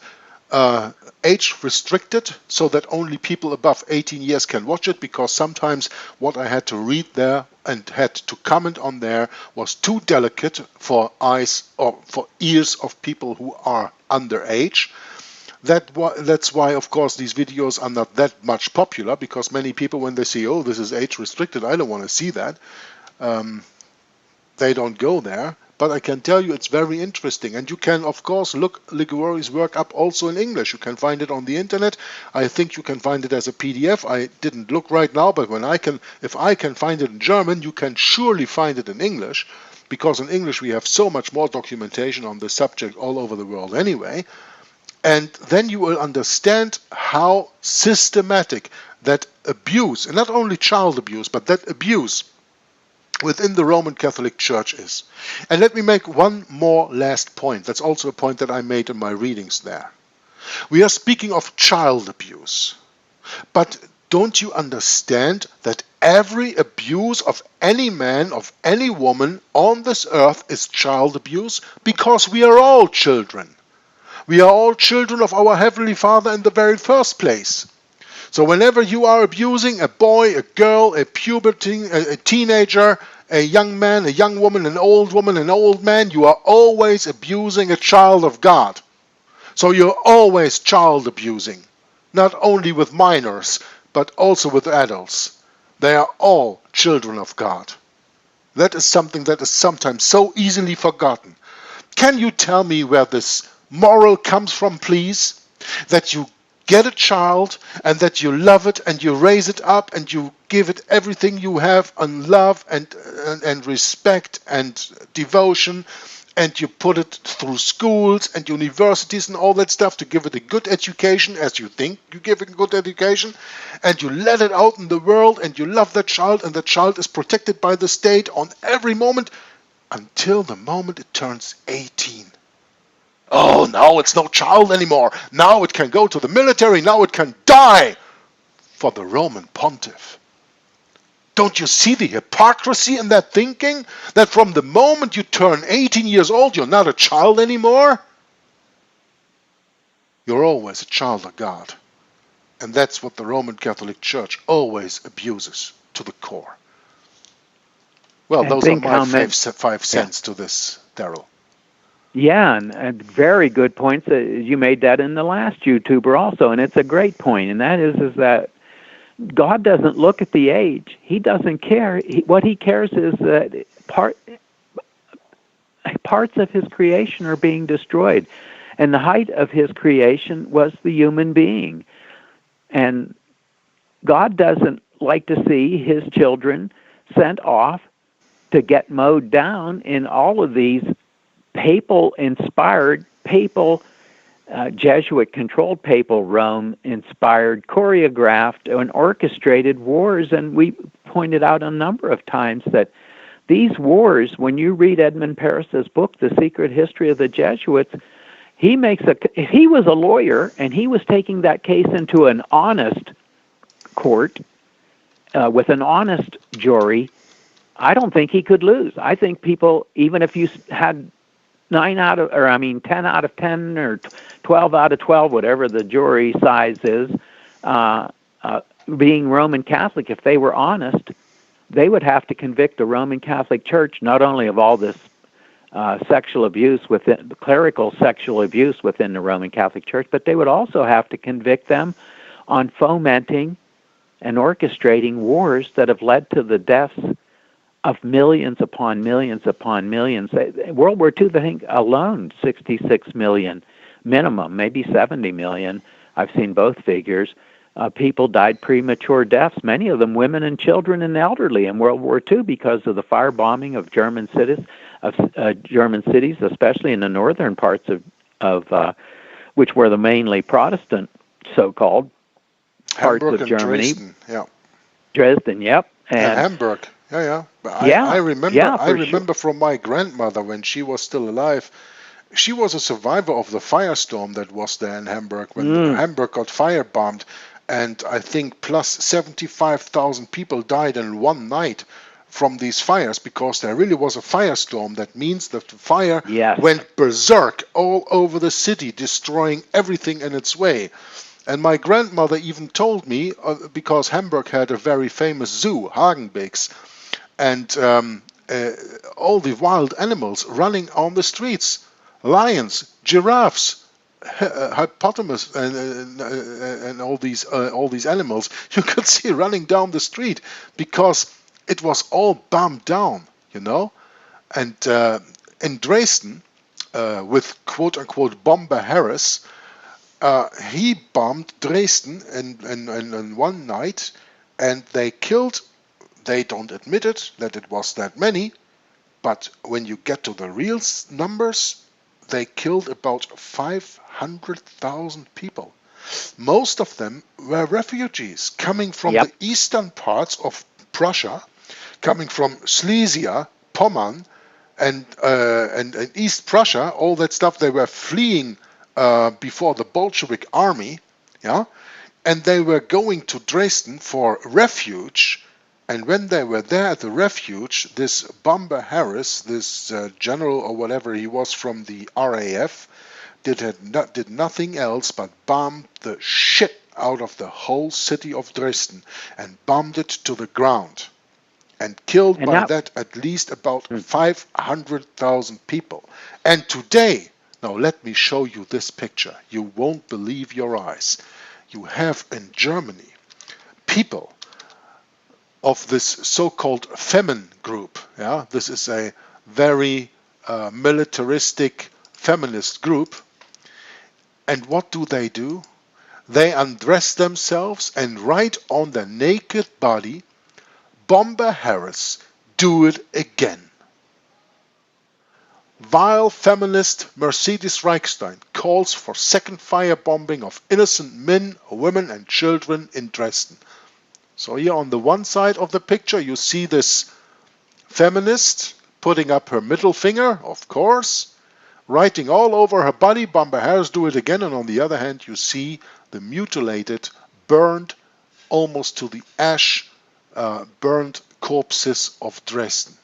age restricted, so that only people above 18 years can watch it, because sometimes what I had to read there and had to comment on there was too delicate for eyes or for ears of people who are underage. That's why, of course, these videos are not that much popular, because many people, when they see, oh, this is age restricted, I don't want to see that, they don't go there. But I can tell you it's very interesting. And you can, of course, look Liguori's work up also in English. You can find it on the internet. I think you can find it as a PDF. I didn't look right now, but if I can find it in German, you can surely find it in English, because in English we have so much more documentation on the subject all over the world anyway. And then you will understand how systematic that abuse, and not only child abuse, but that abuse within the Roman Catholic Church is. And let me make one more last point. That's also a point that I made in my readings there. We are speaking of child abuse. But don't you understand that every abuse of any man, of any woman on this earth is child abuse? Because we are all children. We are all children of our Heavenly Father in the very first place. So whenever you are abusing a boy, a girl, a teenager, a young man, a young woman, an old man, you are always abusing a child of God. So you're always child abusing, not only with minors, but also with adults. They are all children of God. That is something that is sometimes so easily forgotten. Can you tell me where this moral comes from, please? That you get a child and that you love it and you raise it up and you give it everything you have and love and respect and devotion, and you put it through schools and universities and all that stuff to give it a good education, as you think you give it a good education, and you let it out in the world and you love that child, and the child is protected by the state on every moment until the moment it turns 18. Oh, now it's no child anymore. Now it can go to the military. Now it can die for the Roman pontiff. Don't you see the hypocrisy in that thinking? That from the moment you turn 18 years old, you're not a child anymore? You're always a child of God. And that's what the Roman Catholic Church always abuses to the core. Well, those are my 5 cents to this, Daryl. Yeah, and very good points. You made that in the last YouTuber also, and it's a great point, and that is that God doesn't look at the age. He doesn't care. What he cares is that parts of his creation are being destroyed, and the height of his creation was the human being. And God doesn't like to see his children sent off to get mowed down in all of these papal-inspired, Jesuit-controlled papal Rome-inspired, choreographed, and orchestrated wars. And we pointed out a number of times that these wars, when you read Edmund Paris's book, The Secret History of the Jesuits, if he was a lawyer and he was taking that case into an honest court with an honest jury, I don't think he could lose. I think people, even if you had 10 out of 10 or 12 out of 12, whatever the jury size is, being Roman Catholic, if they were honest, they would have to convict the Roman Catholic Church not only of all this sexual abuse clerical sexual abuse within the Roman Catholic Church, but they would also have to convict them on fomenting and orchestrating wars that have led to the deaths of millions upon millions upon millions. World War II, I think, alone, 66 million minimum, maybe 70 million. I've seen both figures. People died premature deaths, many of them women and children and elderly in World War II because of the firebombing of German cities, especially in the northern parts of which were the mainly Protestant, so-called, parts Hamburg of Germany. Dresden, yeah. Dresden, yep. And Hamburg. Yeah, yeah. But I Yeah, remember, yeah, I for sure. remember from my grandmother when she was still alive. She was a survivor of the firestorm that was there in Hamburg when Mm, Hamburg got firebombed, and I think plus 75,000 people died in one night from these fires because there really was a firestorm. That means that the fire yes. went berserk all over the city, destroying everything in its way. And my grandmother even told me, because Hamburg had a very famous zoo, Hagenbeeks, and all the wild animals running on the streets, lions, giraffes, hippopotamus, and all these animals you could see running down the street because it was all bombed down, you know. And in Dresden, with quote unquote Bomber Harris, he bombed Dresden in one night, and they killed. They don't admit it that it was that many, but when you get to the real numbers, they killed about 500,000 people. Most of them were refugees coming from the Yep. eastern parts of Prussia, coming from Silesia, Pommern, and East Prussia, all that stuff. They were fleeing before the Bolshevik army, yeah, and they were going to Dresden for refuge. And when they were there at the refuge, this Bomber Harris, this general or whatever he was from the RAF, did nothing else but bomb the shit out of the whole city of Dresden and bombed it to the ground and killed And by that, that at least about mm, 500,000 people. And today, now let me show you this picture. You won't believe your eyes. You have in Germany people of this so-called Femin group. Yeah, this is a very militaristic feminist group. And what do? They undress themselves and write on their naked body, Bomber Harris, do it again. Vile feminist Mercedes Reichstein calls for second firebombing of innocent men, women, and children in Dresden. So here on the one side of the picture, you see this feminist putting up her middle finger, of course, writing all over her body, Bomber Harris, do it again. And on the other hand, you see the mutilated, burned, almost to the ash, burned corpses of Dresden.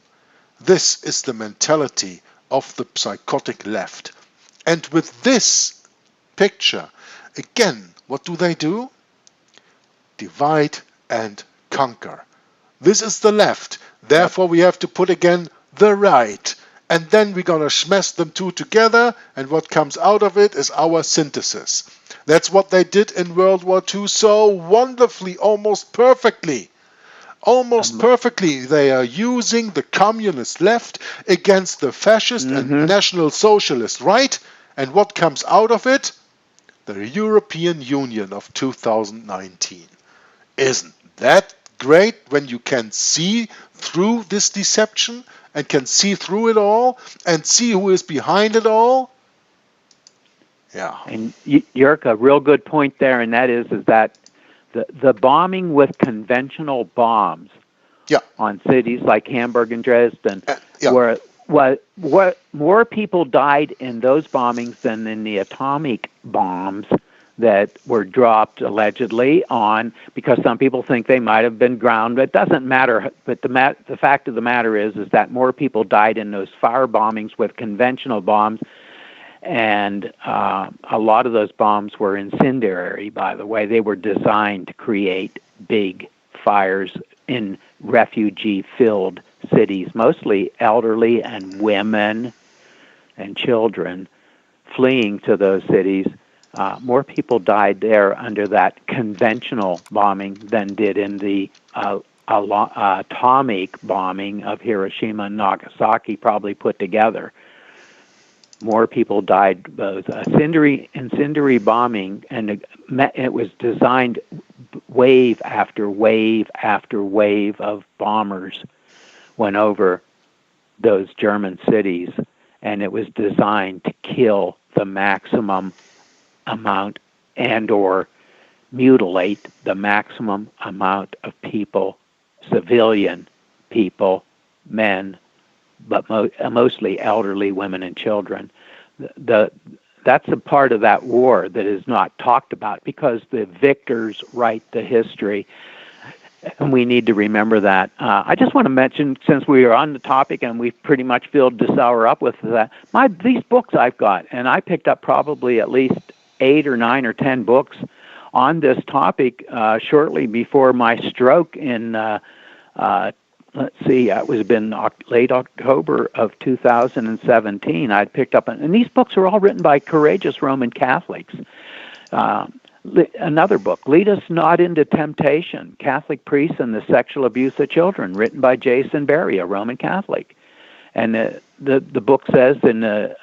This is the mentality of the psychotic left. And with this picture, again, what do? Divide and conquer. This is the left. yep. Therefore, we have to put again the right. And then we're going to smash them two together, and what comes out of it is our synthesis. That's what they did in World War II so wonderfully, almost perfectly. Almost Um, perfectly, they are using the communist left against the fascist and mhm. national socialist right. And what comes out of it? The European Union of 2019. Isn't that great when you can see through this deception and can see through it all and see who is behind it all? Yeah. And Jörg, a real good point there, and that is that the bombing with conventional bombs Yeah. on cities like Hamburg and Dresden, Yeah. where what more people died in those bombings than in the atomic bombs that were dropped allegedly on, because some people think they might have been ground. It doesn't matter. But the fact of the matter is that more people died in those fire bombings with conventional bombs. And a lot of those bombs were incendiary, by the way. They were designed to create big fires in refugee-filled cities, mostly elderly and women and children fleeing to those cities. More people died there under that conventional bombing than did in the atomic bombing of Hiroshima and Nagasaki, probably put together. More people died both incendiary bombing, and it was designed wave after wave after wave of bombers went over those German cities, and it was designed to kill the maximum amount and or mutilate the maximum amount of people, civilian people, men, but mostly elderly women and children. That's a part of that war that is not talked about because the victors write the history, and we need to remember that. I just want to mention, since we are on the topic and we've pretty much filled this hour up with that, these books I've got, and I picked up probably at least 8 or 9 or 10 books on this topic shortly before my stroke in it was been late October of 2017. I'd picked up, and these books are all written by courageous Roman Catholics. Another book, Lead Us Not Into Temptation, Catholic Priests and the Sexual Abuse of Children, written by Jason Berry, a Roman Catholic. And the book says in the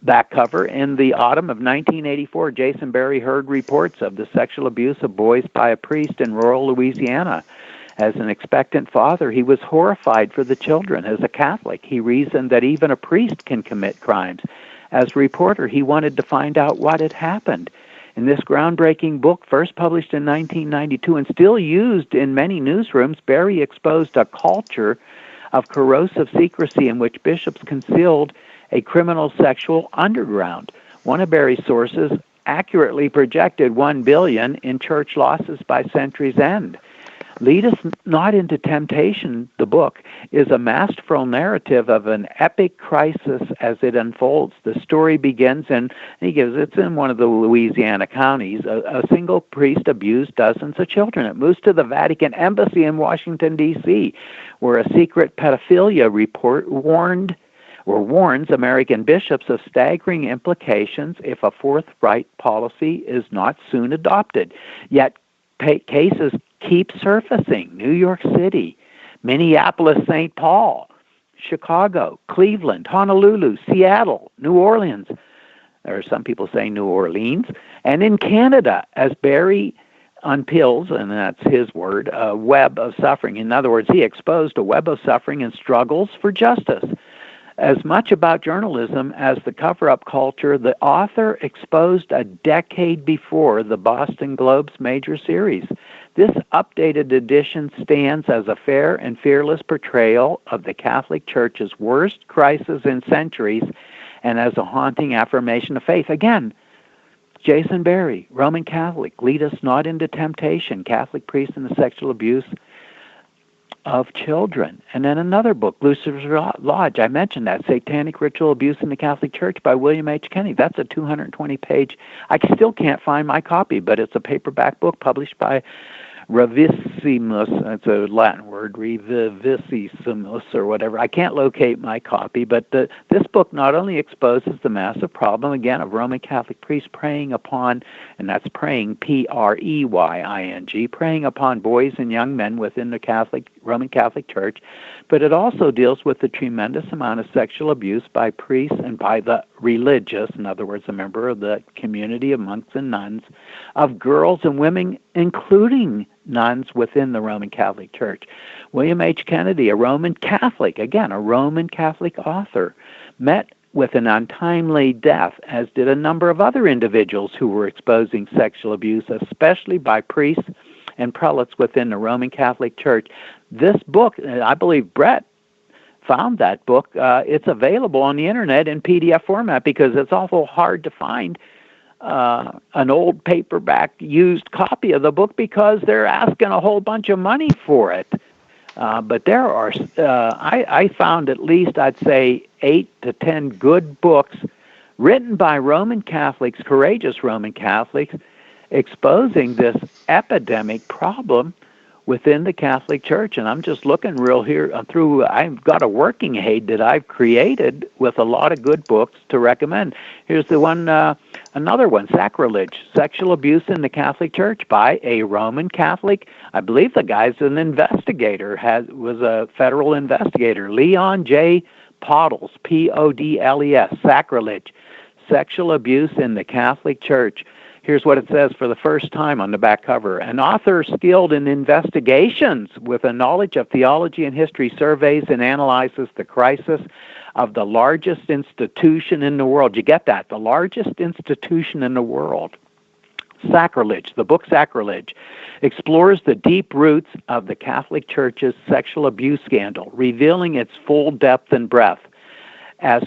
back cover, in the autumn of 1984, Jason Berry heard reports of the sexual abuse of boys by a priest in rural Louisiana. As an expectant father, he was horrified for the children. As a Catholic, he reasoned that even a priest can commit crimes. As a reporter, he wanted to find out what had happened. In this groundbreaking book, first published in 1992 and still used in many newsrooms, Berry exposed a culture of corrosive secrecy in which bishops concealed a criminal sexual underground. One of Berry's sources accurately projected $1 billion in church losses by century's end. Lead Us Not Into Temptation, the book, is a masterful narrative of an epic crisis as it unfolds. The story begins, it's in one of the Louisiana counties. A single priest abused dozens of children. It moves to the Vatican Embassy in Washington, D.C., where a secret pedophilia report warns American bishops of staggering implications if a forthright policy is not soon adopted. Yet cases keep surfacing. New York City, Minneapolis, St. Paul, Chicago, Cleveland, Honolulu, Seattle, New Orleans, or some people say New Orleans, and in Canada, as Berry unpeels, and that's his word, a web of suffering. In other words, he exposed a web of suffering and struggles for justice. As much about journalism as the cover-up culture, the author exposed a decade before the Boston Globe's major series. This updated edition stands as a fair and fearless portrayal of the Catholic Church's worst crisis in centuries and as a haunting affirmation of faith. Again, Jason Berry, Roman Catholic, Lead Us Not Into Temptation, Catholic Priest and the Sexual Abuse of Children. And then another book, Lucifer's Lodge. I mentioned that, Satanic Ritual Abuse in the Catholic Church by William H. Kennedy. That's a 220-page. I still can't find my copy, but it's a paperback book published by Revissimus. It's a Latin word, Revissimus or whatever. I can't locate my copy, but this book not only exposes the massive problem, again, of Roman Catholic priests preying upon, and that's preying, P-R-E-Y-I-N-G, preying upon boys and young men within the Roman Catholic Church, but it also deals with the tremendous amount of sexual abuse by priests and by the religious, in other words, a member of the community of monks and nuns, of girls and women, including nuns within the Roman Catholic Church. William H. Kennedy, a Roman Catholic, again, a Roman Catholic author, met with an untimely death, as did a number of other individuals who were exposing sexual abuse, especially by priests and prelates within the Roman Catholic Church. This book, I believe Brett found that book. It's available on the internet in PDF format because it's awful hard to find an old paperback used copy of the book because they're asking a whole bunch of money for it. But there are, I found at least, I'd say, 8 to 10 good books written by Roman Catholics, courageous Roman Catholics, exposing this epidemic problem within the Catholic Church. And I'm just looking real here through, I've got a working aid that I've created with a lot of good books to recommend. Here's the one, another one, Sacrilege, Sexual Abuse in the Catholic Church by a Roman Catholic. I believe the guy's an investigator, was a federal investigator, Leon J. Podles, P-O-D-L-E-S, Sacrilege, Sexual Abuse in the Catholic Church. Here's what it says for the first time on the back cover. An author skilled in investigations with a knowledge of theology and history surveys and analyzes the crisis of the largest institution in the world. You get that? The largest institution in the world. Sacrilege, the book Sacrilege, explores the deep roots of the Catholic Church's sexual abuse scandal, revealing its full depth and breadth. As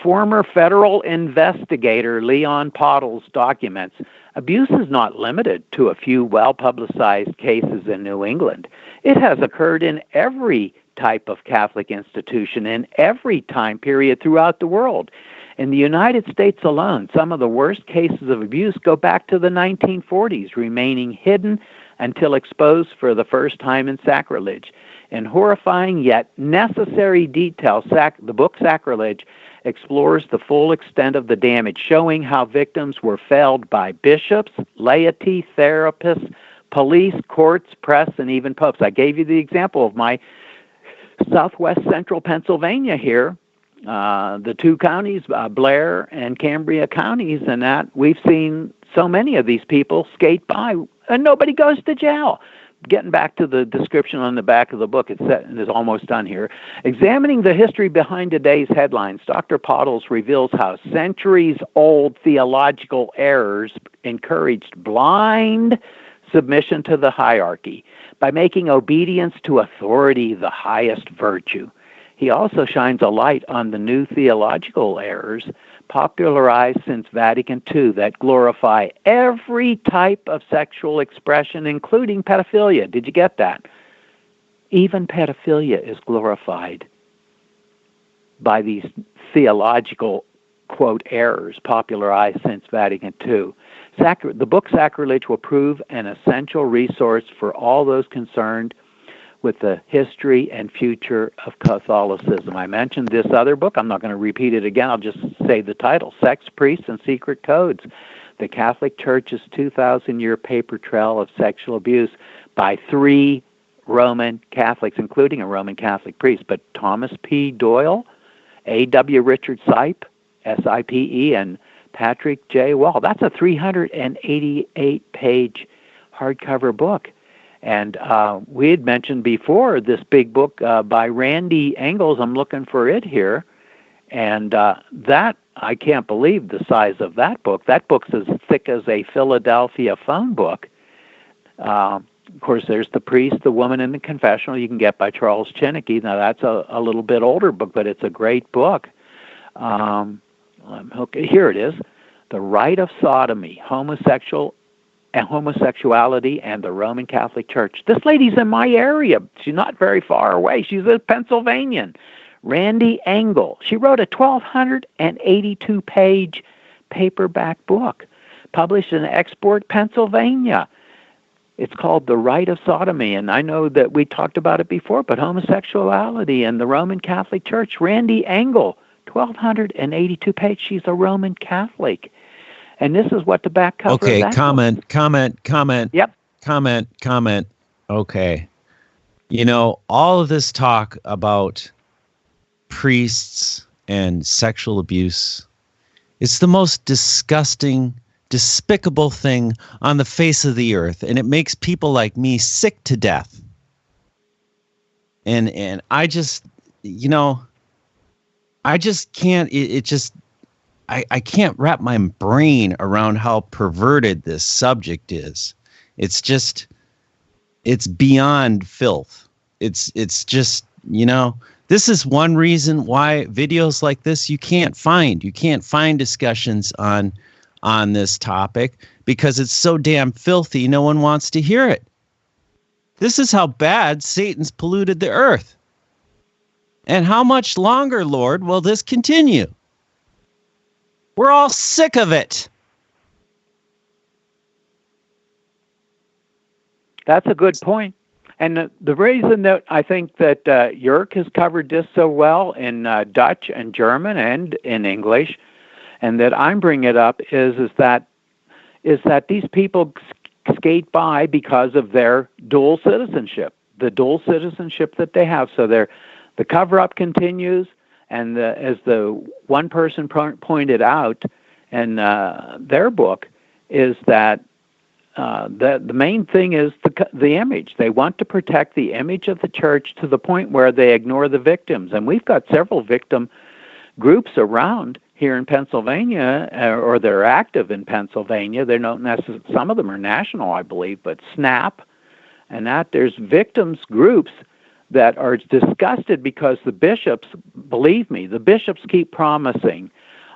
former federal investigator Leon Pottles documents, abuse is not limited to a few well-publicized cases in New England. It has occurred in every type of Catholic institution in every time period throughout the world. In the United States alone, some of the worst cases of abuse go back to the 1940s, remaining hidden until exposed for the first time in Sacrilege. In horrifying yet necessary detail, the book Sacrilege explores the full extent of the damage, showing how victims were failed by bishops, laity, therapists, police, courts, press, and even popes. I gave you the example of my southwest central Pennsylvania here, the two counties, Blair and Cambria counties, and that we've seen so many of these people skate by, and nobody goes to jail. Getting back to the description on the back of the book, it's almost done here. Examining the history behind today's headlines, Dr. Pottles reveals how centuries-old theological errors encouraged blind submission to the hierarchy by making obedience to authority the highest virtue. He also shines a light on the new theological errors popularized since Vatican II that glorify every type of sexual expression, including pedophilia. Did you get that? Even pedophilia is glorified by these theological, quote, errors popularized since Vatican II. The book Sacrilege will prove an essential resource for all those concerned with the history and future of Catholicism. I mentioned this other book. I'm not going to repeat it again. I'll just say the title, Sex, Priests, and Secret Codes, The Catholic Church's 2,000-Year Paper Trail of Sexual Abuse by 3 Roman Catholics, including a Roman Catholic priest, but Thomas P. Doyle, A.W. Richard Sipe, S-I-P-E, and Patrick J. Wall. That's a 388-page hardcover book. And we had mentioned before this big book by Randy Engels. I'm looking for it here. And that, I can't believe the size of that book. That book's as thick as a Philadelphia phone book. Of course, there's The Priest, the Woman, and the Confessional you can get by Charles Chinnicky. Now, that's a little bit older book, but it's a great book. Okay, here it is. The Rite of Sodomy, Homosexuality and the Roman Catholic Church. This lady's in my area. She's not very far away. She's a Pennsylvanian. Randy Engel. She wrote a 1,282-page paperback book published in Export, Pennsylvania. It's called The Rite of Sodomy, and I know that we talked about it before, but homosexuality and the Roman Catholic Church. Randy Engel, 1,282 pages. She's a Roman Catholic. And this is what the back cover of that comment. Yep. Comment. Okay. You know, all of this talk about priests and sexual abuse, it's the most disgusting, despicable thing on the face of the earth, and it makes people like me sick to death. And I just, I just can't, I can't wrap my brain around how perverted this subject is. It's just, it's beyond filth. It's just, this is one reason why videos like this you can't find discussions on this topic, because it's so damn filthy. No one wants to hear it. This is how bad Satan's polluted the earth. And how much longer, Lord, will this continue? We're all sick of it. That's a good point. And the reason that I think that Jörg has covered this so well in Dutch and German and in English, and that I'm bringing it up is that these people skate by because of their dual citizenship, the dual citizenship that they have. So the cover-up continues. And as the one person pointed out in their book, is that the main thing is the image. They want to protect the image of the church to the point where they ignore the victims. And we've got several victim groups around here in Pennsylvania, or they're active in Pennsylvania. They're not necessarily, some of them are national, I believe, but SNAP, And that there's victims groups that are disgusted because the bishops, believe me, the bishops keep promising,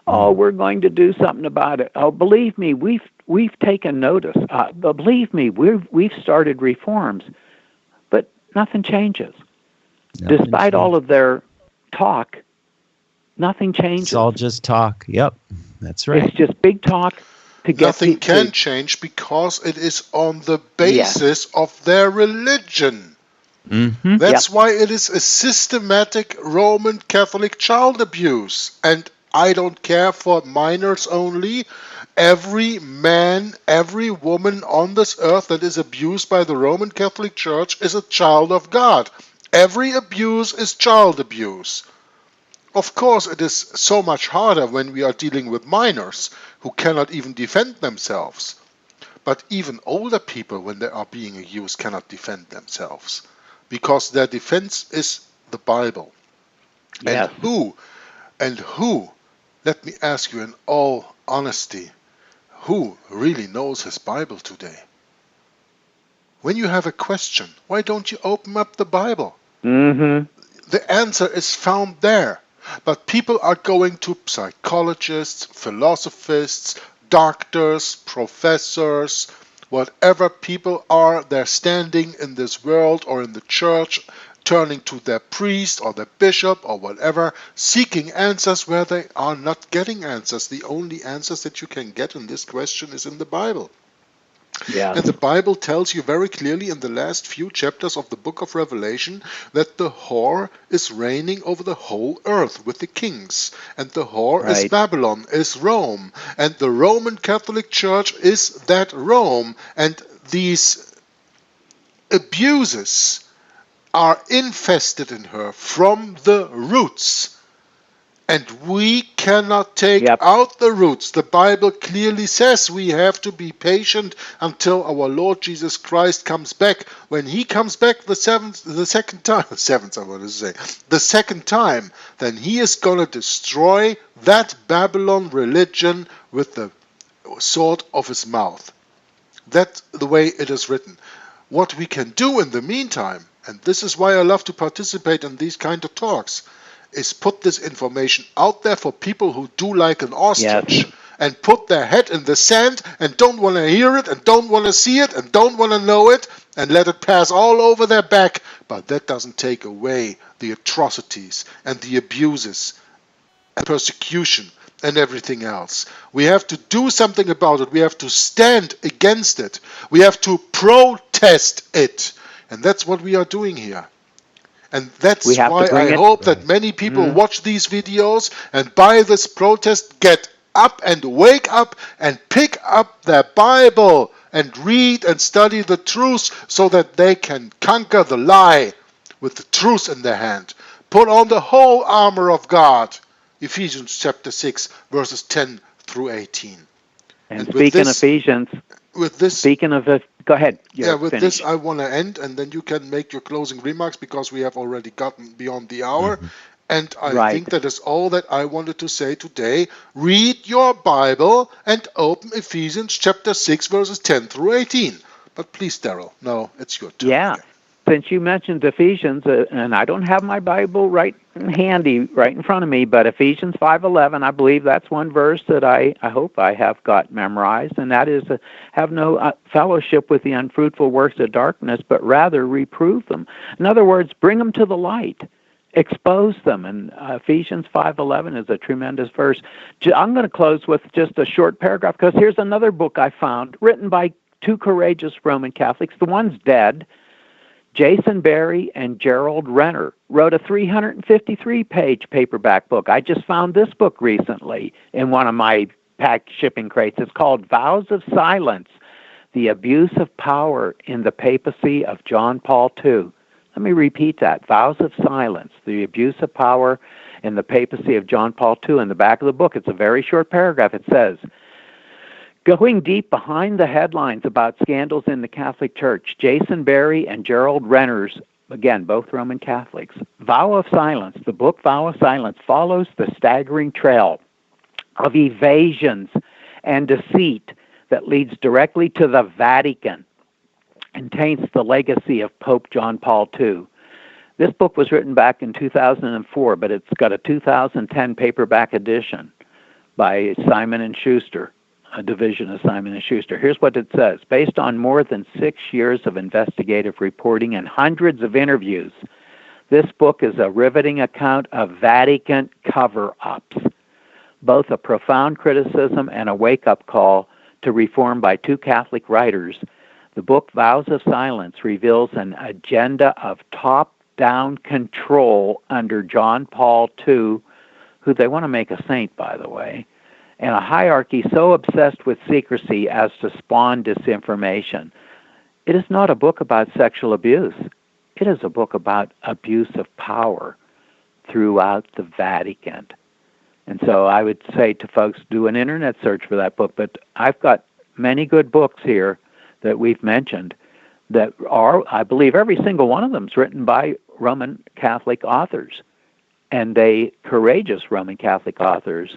oh, we're going to do something about it. Oh, believe me, we've taken notice. Believe me, we've started reforms, but nothing changes. Despite all of their talk, nothing changes. It's all just talk. Yep, that's right. It's just big talk to get Nothing can change because it is on the basis of their religion. Mm-hmm. That's why it is a systematic Roman Catholic child abuse. And I don't care for minors only. Every man, every woman on this earth that is abused by the Roman Catholic Church is a child of God. Every abuse is child abuse. Of course, it is so much harder when we are dealing with minors who cannot even defend themselves. But even older people, when they are being abused, cannot defend themselves. Because their defense is the Bible. Yes. And who, let me ask you in all honesty, who really knows his Bible today? When you have a question, why don't you open up the Bible? Mm-hmm. The answer is found there. But people are going to psychologists, philosophers, doctors, professors, whatever people are, they're standing in this world or in the church, turning to their priest or their bishop or whatever, seeking answers where they are not getting answers. The only answers that you can get in this question is in the Bible. Yes. And the Bible tells you very clearly in the last few chapters of the book of Revelation that the whore is reigning over the whole earth with the kings. And the whore is Babylon, is Rome. And the Roman Catholic Church is that Rome. And these abuses are infested in her from the roots. And we cannot take out the roots. The Bible clearly says we have to be patient until our Lord Jesus Christ comes back. When he comes back the second time, then he is going to destroy that Babylon religion with the sword of his mouth. That's the way it is written. What we can do in the meantime, and this is why I love to participate in these kind of talks, is put this information out there for people who do like an ostrich and put their head in the sand and don't want to hear it and don't want to see it and don't want to know it and let it pass all over their back. But that doesn't take away the atrocities and the abuses and persecution and everything else. We have to do something about it. We have to stand against it. We have to protest it. And that's what we are doing here. And that's why I hope that many people watch these videos and by this protest get up and wake up and pick up their Bible and read and study the truth so that they can conquer the lie with the truth in their hand. Put on the whole armor of God. Ephesians chapter 6 verses 10 through 18. And speaking of Ephesians, go ahead. With this I want to end, and then you can make your closing remarks because we have already gotten beyond the hour. Mm-hmm. And I think that is all that I wanted to say today. Read your Bible and open Ephesians chapter 6 verses 10 through 18. But please, Daryl, now it's your turn. Yeah. Again. Since you mentioned Ephesians, and I don't have my Bible right handy, right in front of me, but Ephesians 5:11, I believe that's one verse that I hope I have got memorized, and that is, have no fellowship with the unfruitful works of darkness, but rather reprove them. In other words, bring them to the light. Expose them. And Ephesians 5:11 is a tremendous verse. I'm going to close with just a short paragraph, because here's another book I found, written by two courageous Roman Catholics. The one's dead. Jason Berry and Gerald Renner wrote a 353-page paperback book. I just found this book recently in one of my packed shipping crates. It's called Vows of Silence, The Abuse of Power in the Papacy of John Paul II. Let me repeat that. Vows of Silence, The Abuse of Power in the Papacy of John Paul II. In the back of the book, it's a very short paragraph. It says, going deep behind the headlines about scandals in the Catholic Church, Jason Berry and Gerald Renner's, again, both Roman Catholics, Vow of Silence, the book Vow of Silence, follows the staggering trail of evasions and deceit that leads directly to the Vatican and Taints the Legacy of Pope John Paul II. This book was written back in 2004, but it's got a 2010 paperback edition by Simon & Schuster, a division of Simon & Schuster. Here's what it says. Based on more than 6 years of investigative reporting and hundreds of interviews, this book is a riveting account of Vatican cover-ups, both a profound criticism and a wake-up call to reform by two Catholic writers. The book Vows of Silence reveals an agenda of top-down control under John Paul II, who they want to make a saint, by the way, and a hierarchy so obsessed with secrecy as to spawn disinformation. It is not a book about sexual abuse. It is a book about abuse of power throughout the Vatican. And so I would say to folks, do an internet search for that book. But I've got many good books here that we've mentioned that are, I believe every single one of them is written by Roman Catholic authors. And they courageous Roman Catholic authors.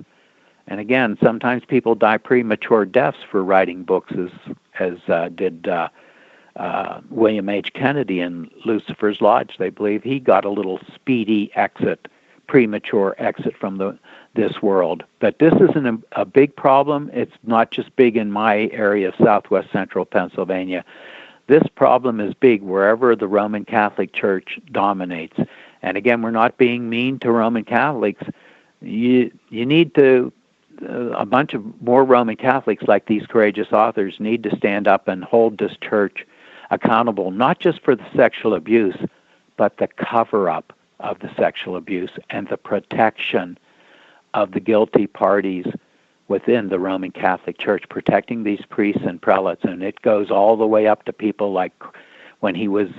And again, sometimes people die premature deaths for writing books, as did William H. Kennedy in Lucifer's Lodge. They believe he got a little speedy exit, premature exit from this world. But this isn't a big problem. It's not just big in my area of southwest central Pennsylvania. This problem is big wherever the Roman Catholic Church dominates. And again, we're not being mean to Roman Catholics. You need to, a bunch of more Roman Catholics like these courageous authors need to stand up and hold this church accountable, not just for the sexual abuse, but the cover-up of the sexual abuse and the protection of the guilty parties within the Roman Catholic Church, protecting these priests and prelates. And it goes all the way up to people like when he was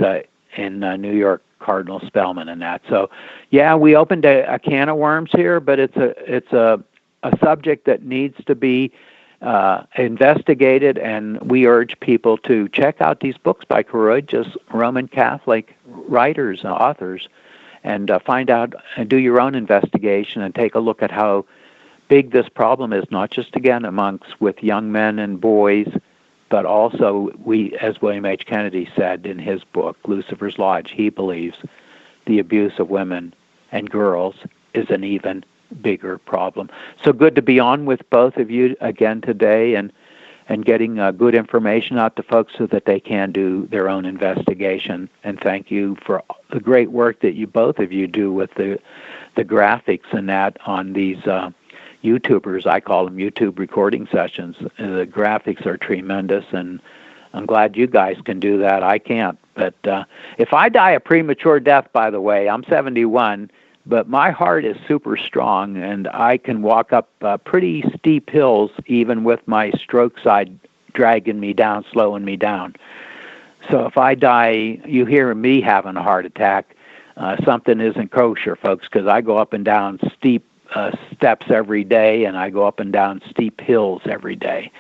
in New York, Cardinal Spellman and that. So, yeah, we opened a can of worms here, but it's a subject that needs to be investigated, and we urge people to check out these books by courageous Roman Catholic writers and authors, and find out and do your own investigation and take a look at how big this problem is, not just again amongst with young men and boys, but also as William H. Kennedy said in his book Lucifer's Lodge, he believes the abuse of women and girls is an even bigger problem. So good to be on with both of you again today, and getting good information out to folks so that they can do their own investigation. And thank you for the great work that you both of you do with the graphics and that on these YouTubers. I call them YouTube recording sessions. The graphics are tremendous, and I'm glad you guys can do that. I can't. But if I die a premature death, by the way, I'm 71, but my heart is super strong, and I can walk up pretty steep hills even with my stroke side dragging me down, slowing me down. So if I die, you hear me having a heart attack, something isn't kosher, folks, because I go up and down steep steps every day, and I go up and down steep hills every day.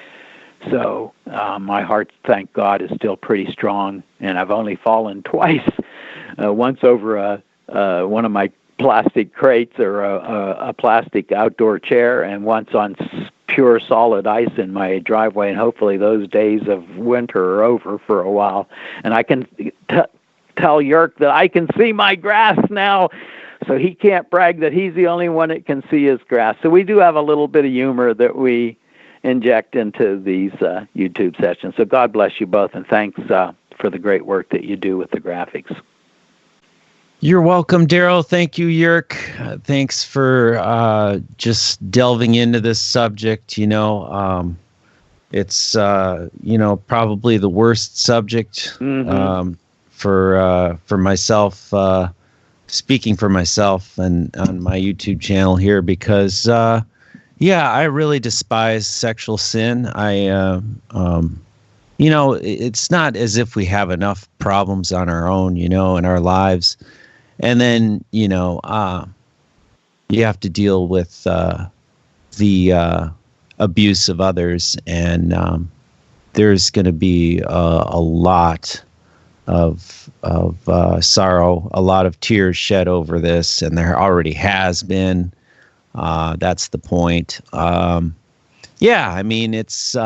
So my heart, thank God, is still pretty strong, and I've only fallen twice, once over one of my plastic crates or a plastic outdoor chair, and once on pure solid ice in my driveway, and hopefully those days of winter are over for a while. And I can tell Yerk that I can see my grass now, so he can't brag that he's the only one that can see his grass. So we do have a little bit of humor that we inject into these YouTube sessions. So God bless you both, and thanks for the great work that you do with the graphics. You're welcome, Daryl. Thank you, Yerk. Thanks for just delving into this subject. It's probably the worst subject for myself. Speaking for myself and on my YouTube channel here, because I really despise sexual sin. It's not as if we have enough problems on our own, in our lives. And then, you have to deal with the abuse of others. And there's going to be a lot of sorrow, a lot of tears shed over this. And there already has been. That's the point. It's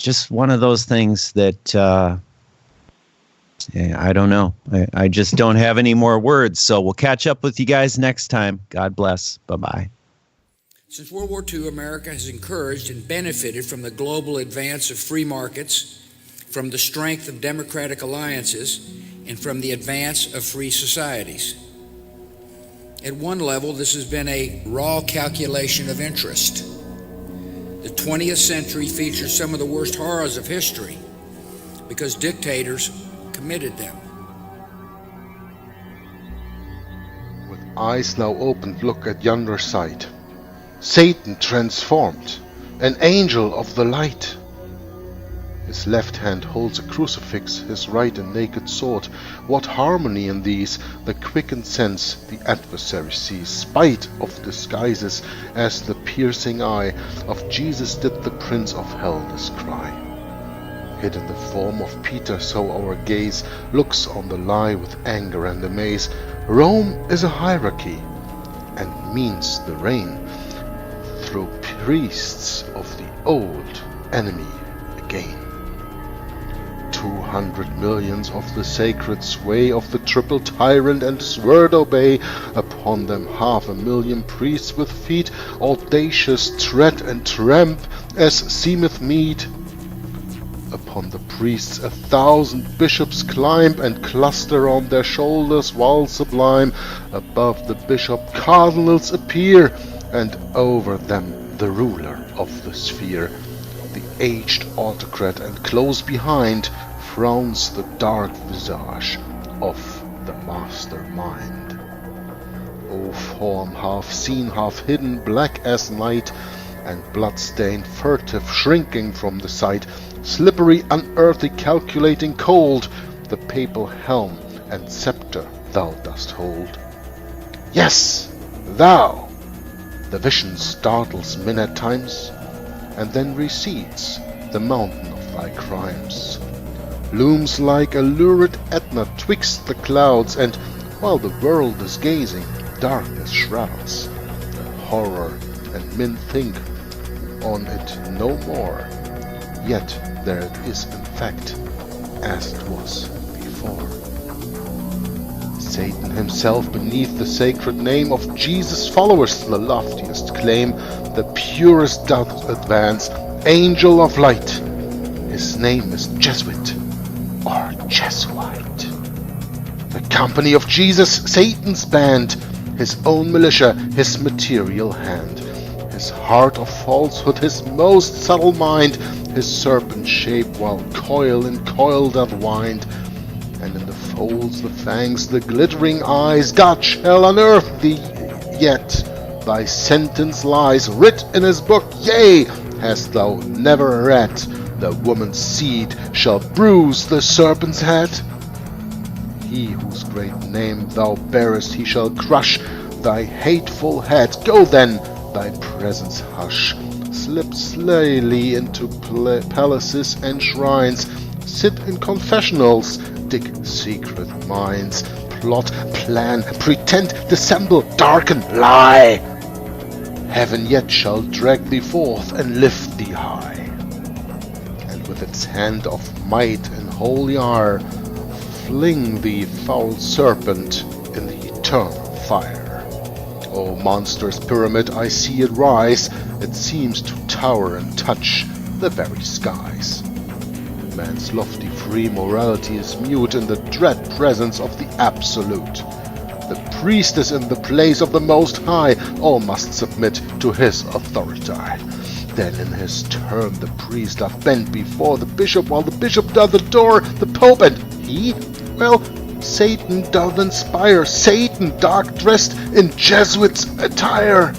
just one of those things that I don't know. I just don't have any more words. So we'll catch up with you guys next time. God bless. Bye-bye. Since World War II, America has encouraged and benefited from the global advance of free markets, from the strength of democratic alliances, and from the advance of free societies. At one level, this has been a raw calculation of interest. The 20th century features some of the worst horrors of history because dictators committed them. With eyes now opened, look at yonder sight. Satan transformed, an angel of the light. His left hand holds a crucifix, his right a naked sword. What harmony in these, the quickened sense the adversary sees, spite of disguises, as the piercing eye of Jesus did the prince of hell descry. Hid in the form of Peter, so our gaze looks on the lie with anger and amaze. Rome is a hierarchy, and means the reign through priests of the old enemy again. 200 millions of the sacred sway of the triple tyrant and his word obey. Upon them 500,000 priests with feet audacious tread and tramp as seemeth meet. Upon the priests 1,000 bishops climb and cluster on their shoulders while sublime. Above the bishop cardinals appear, and over them the ruler of the sphere. The aged autocrat, and close behind frowns the dark visage of the mastermind. O form half seen, half hidden, black as night, and blood-stained, furtive, shrinking from the sight, slippery, unearthly, calculating, cold, the papal helm and scepter thou dost hold. Yes, thou! The vision startles men at times, and then recedes the mountain of thy crimes. Looms like a lurid Etna twixt the clouds, and while the world is gazing, darkness shrouds the horror, and men think on it no more. Yet there it is in fact, as it was before. Satan himself beneath the sacred name of Jesus followers the loftiest claim, the purest doth advance, angel of light. His name is Jesuit or Jesuite. The company of Jesus, Satan's band, his own militia, his material hand, his heart of falsehood, his most subtle mind, his serpent shape while coil in coil doth wind, and in the folds the fangs, the glittering eyes. God shall unearth thee yet, thy sentence lies writ in his book, yea, hast thou never read, the woman's seed shall bruise the serpent's head? He whose great name thou bearest, he shall crush thy hateful head. Go then, thy presence hush, slip slyly into palaces and shrines, sit in confessionals, dig secret minds, plot, plan, pretend, dissemble, darken, lie. Heaven yet shall drag thee forth and lift thee high, and with its hand of might and holy ire fling thee, foul serpent, in the eternal fire. O monstrous pyramid, I see it rise, it seems to tower and touch the very skies. Man's lofty free morality is mute in the dread presence of the Absolute. The priest is in the place of the Most High, all must submit to his authority. Then in his turn the priest doth bend before the bishop, while the bishop doth adore the pope, and he, well, Satan doth inspire, Satan dark-dressed in Jesuit's attire.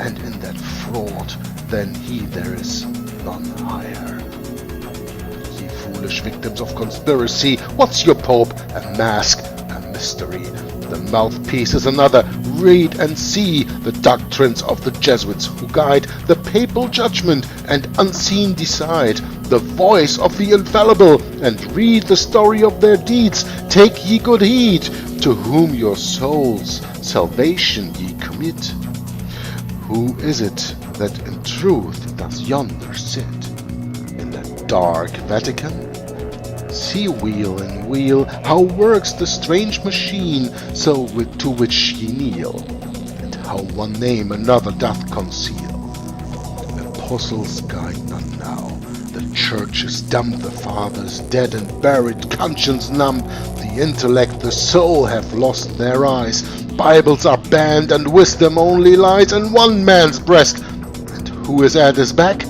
And in that fraud, than he there is none higher. Ye foolish victims of conspiracy, what's your pope? A mask, a mystery. The mouthpiece is another. Read and see the doctrines of the Jesuits, who guide the papal judgment and unseen decide the voice of the infallible, and read the story of their deeds. Take ye good heed, to whom your soul's salvation ye commit. Who is it that in truth does yonder sit in that dark Vatican? See wheel and wheel, how works the strange machine, so to which ye kneel, and how one name another doth conceal. Apostles guide none now, the church is dumb, the fathers dead and buried, conscience numb, the intellect, the soul have lost their eyes, Bibles are banned and wisdom only lies in one man's breast, and who is at his back?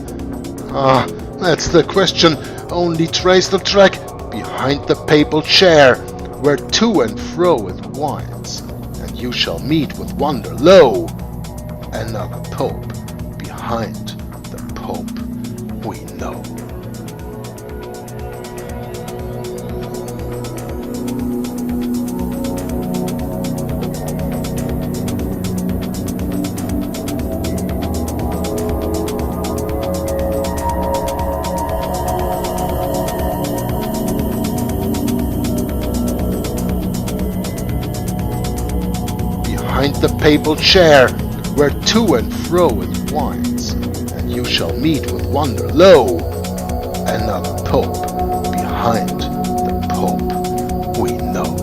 Ah, that's the question, only trace the track behind the papal chair, where to and fro it winds, and you shall meet with wonder, lo, another pope behind the pope we know. Behind the papal chair, where to and fro it winds, and you shall meet with wonder, lo, another pope behind the pope we know.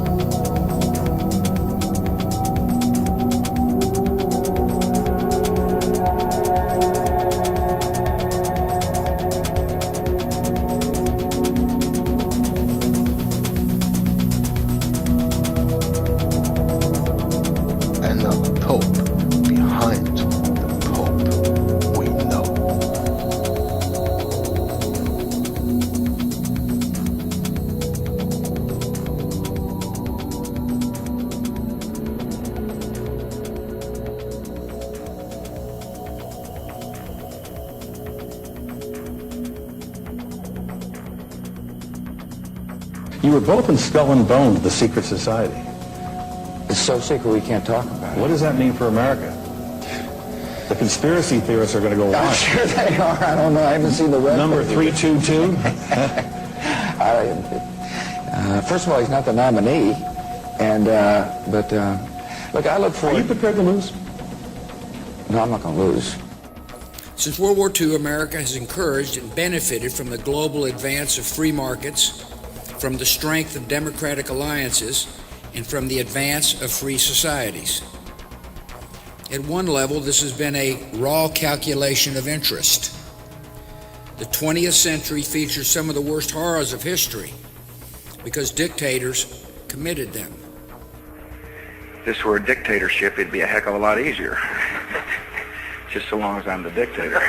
Another pope behind the pope we know. You were both in Skull and Bones, the secret society. It's so secret we can't talk about it. What does that mean for America? The conspiracy theorists are going to go I'm wild. sure they are. I don't know. I haven't seen the web. Number 322? First of all, he's not the nominee. And, look, I look Are forward... you prepared to lose? No, I'm not going to lose. Since World War II, America has encouraged and benefited from the global advance of free markets, from the strength of democratic alliances, and from the advance of free societies. At one level, this has been a raw calculation of interest. The 20th century features some of the worst horrors of history because dictators committed them. If this were a dictatorship, it'd be a heck of a lot easier. Just so long as I'm the dictator.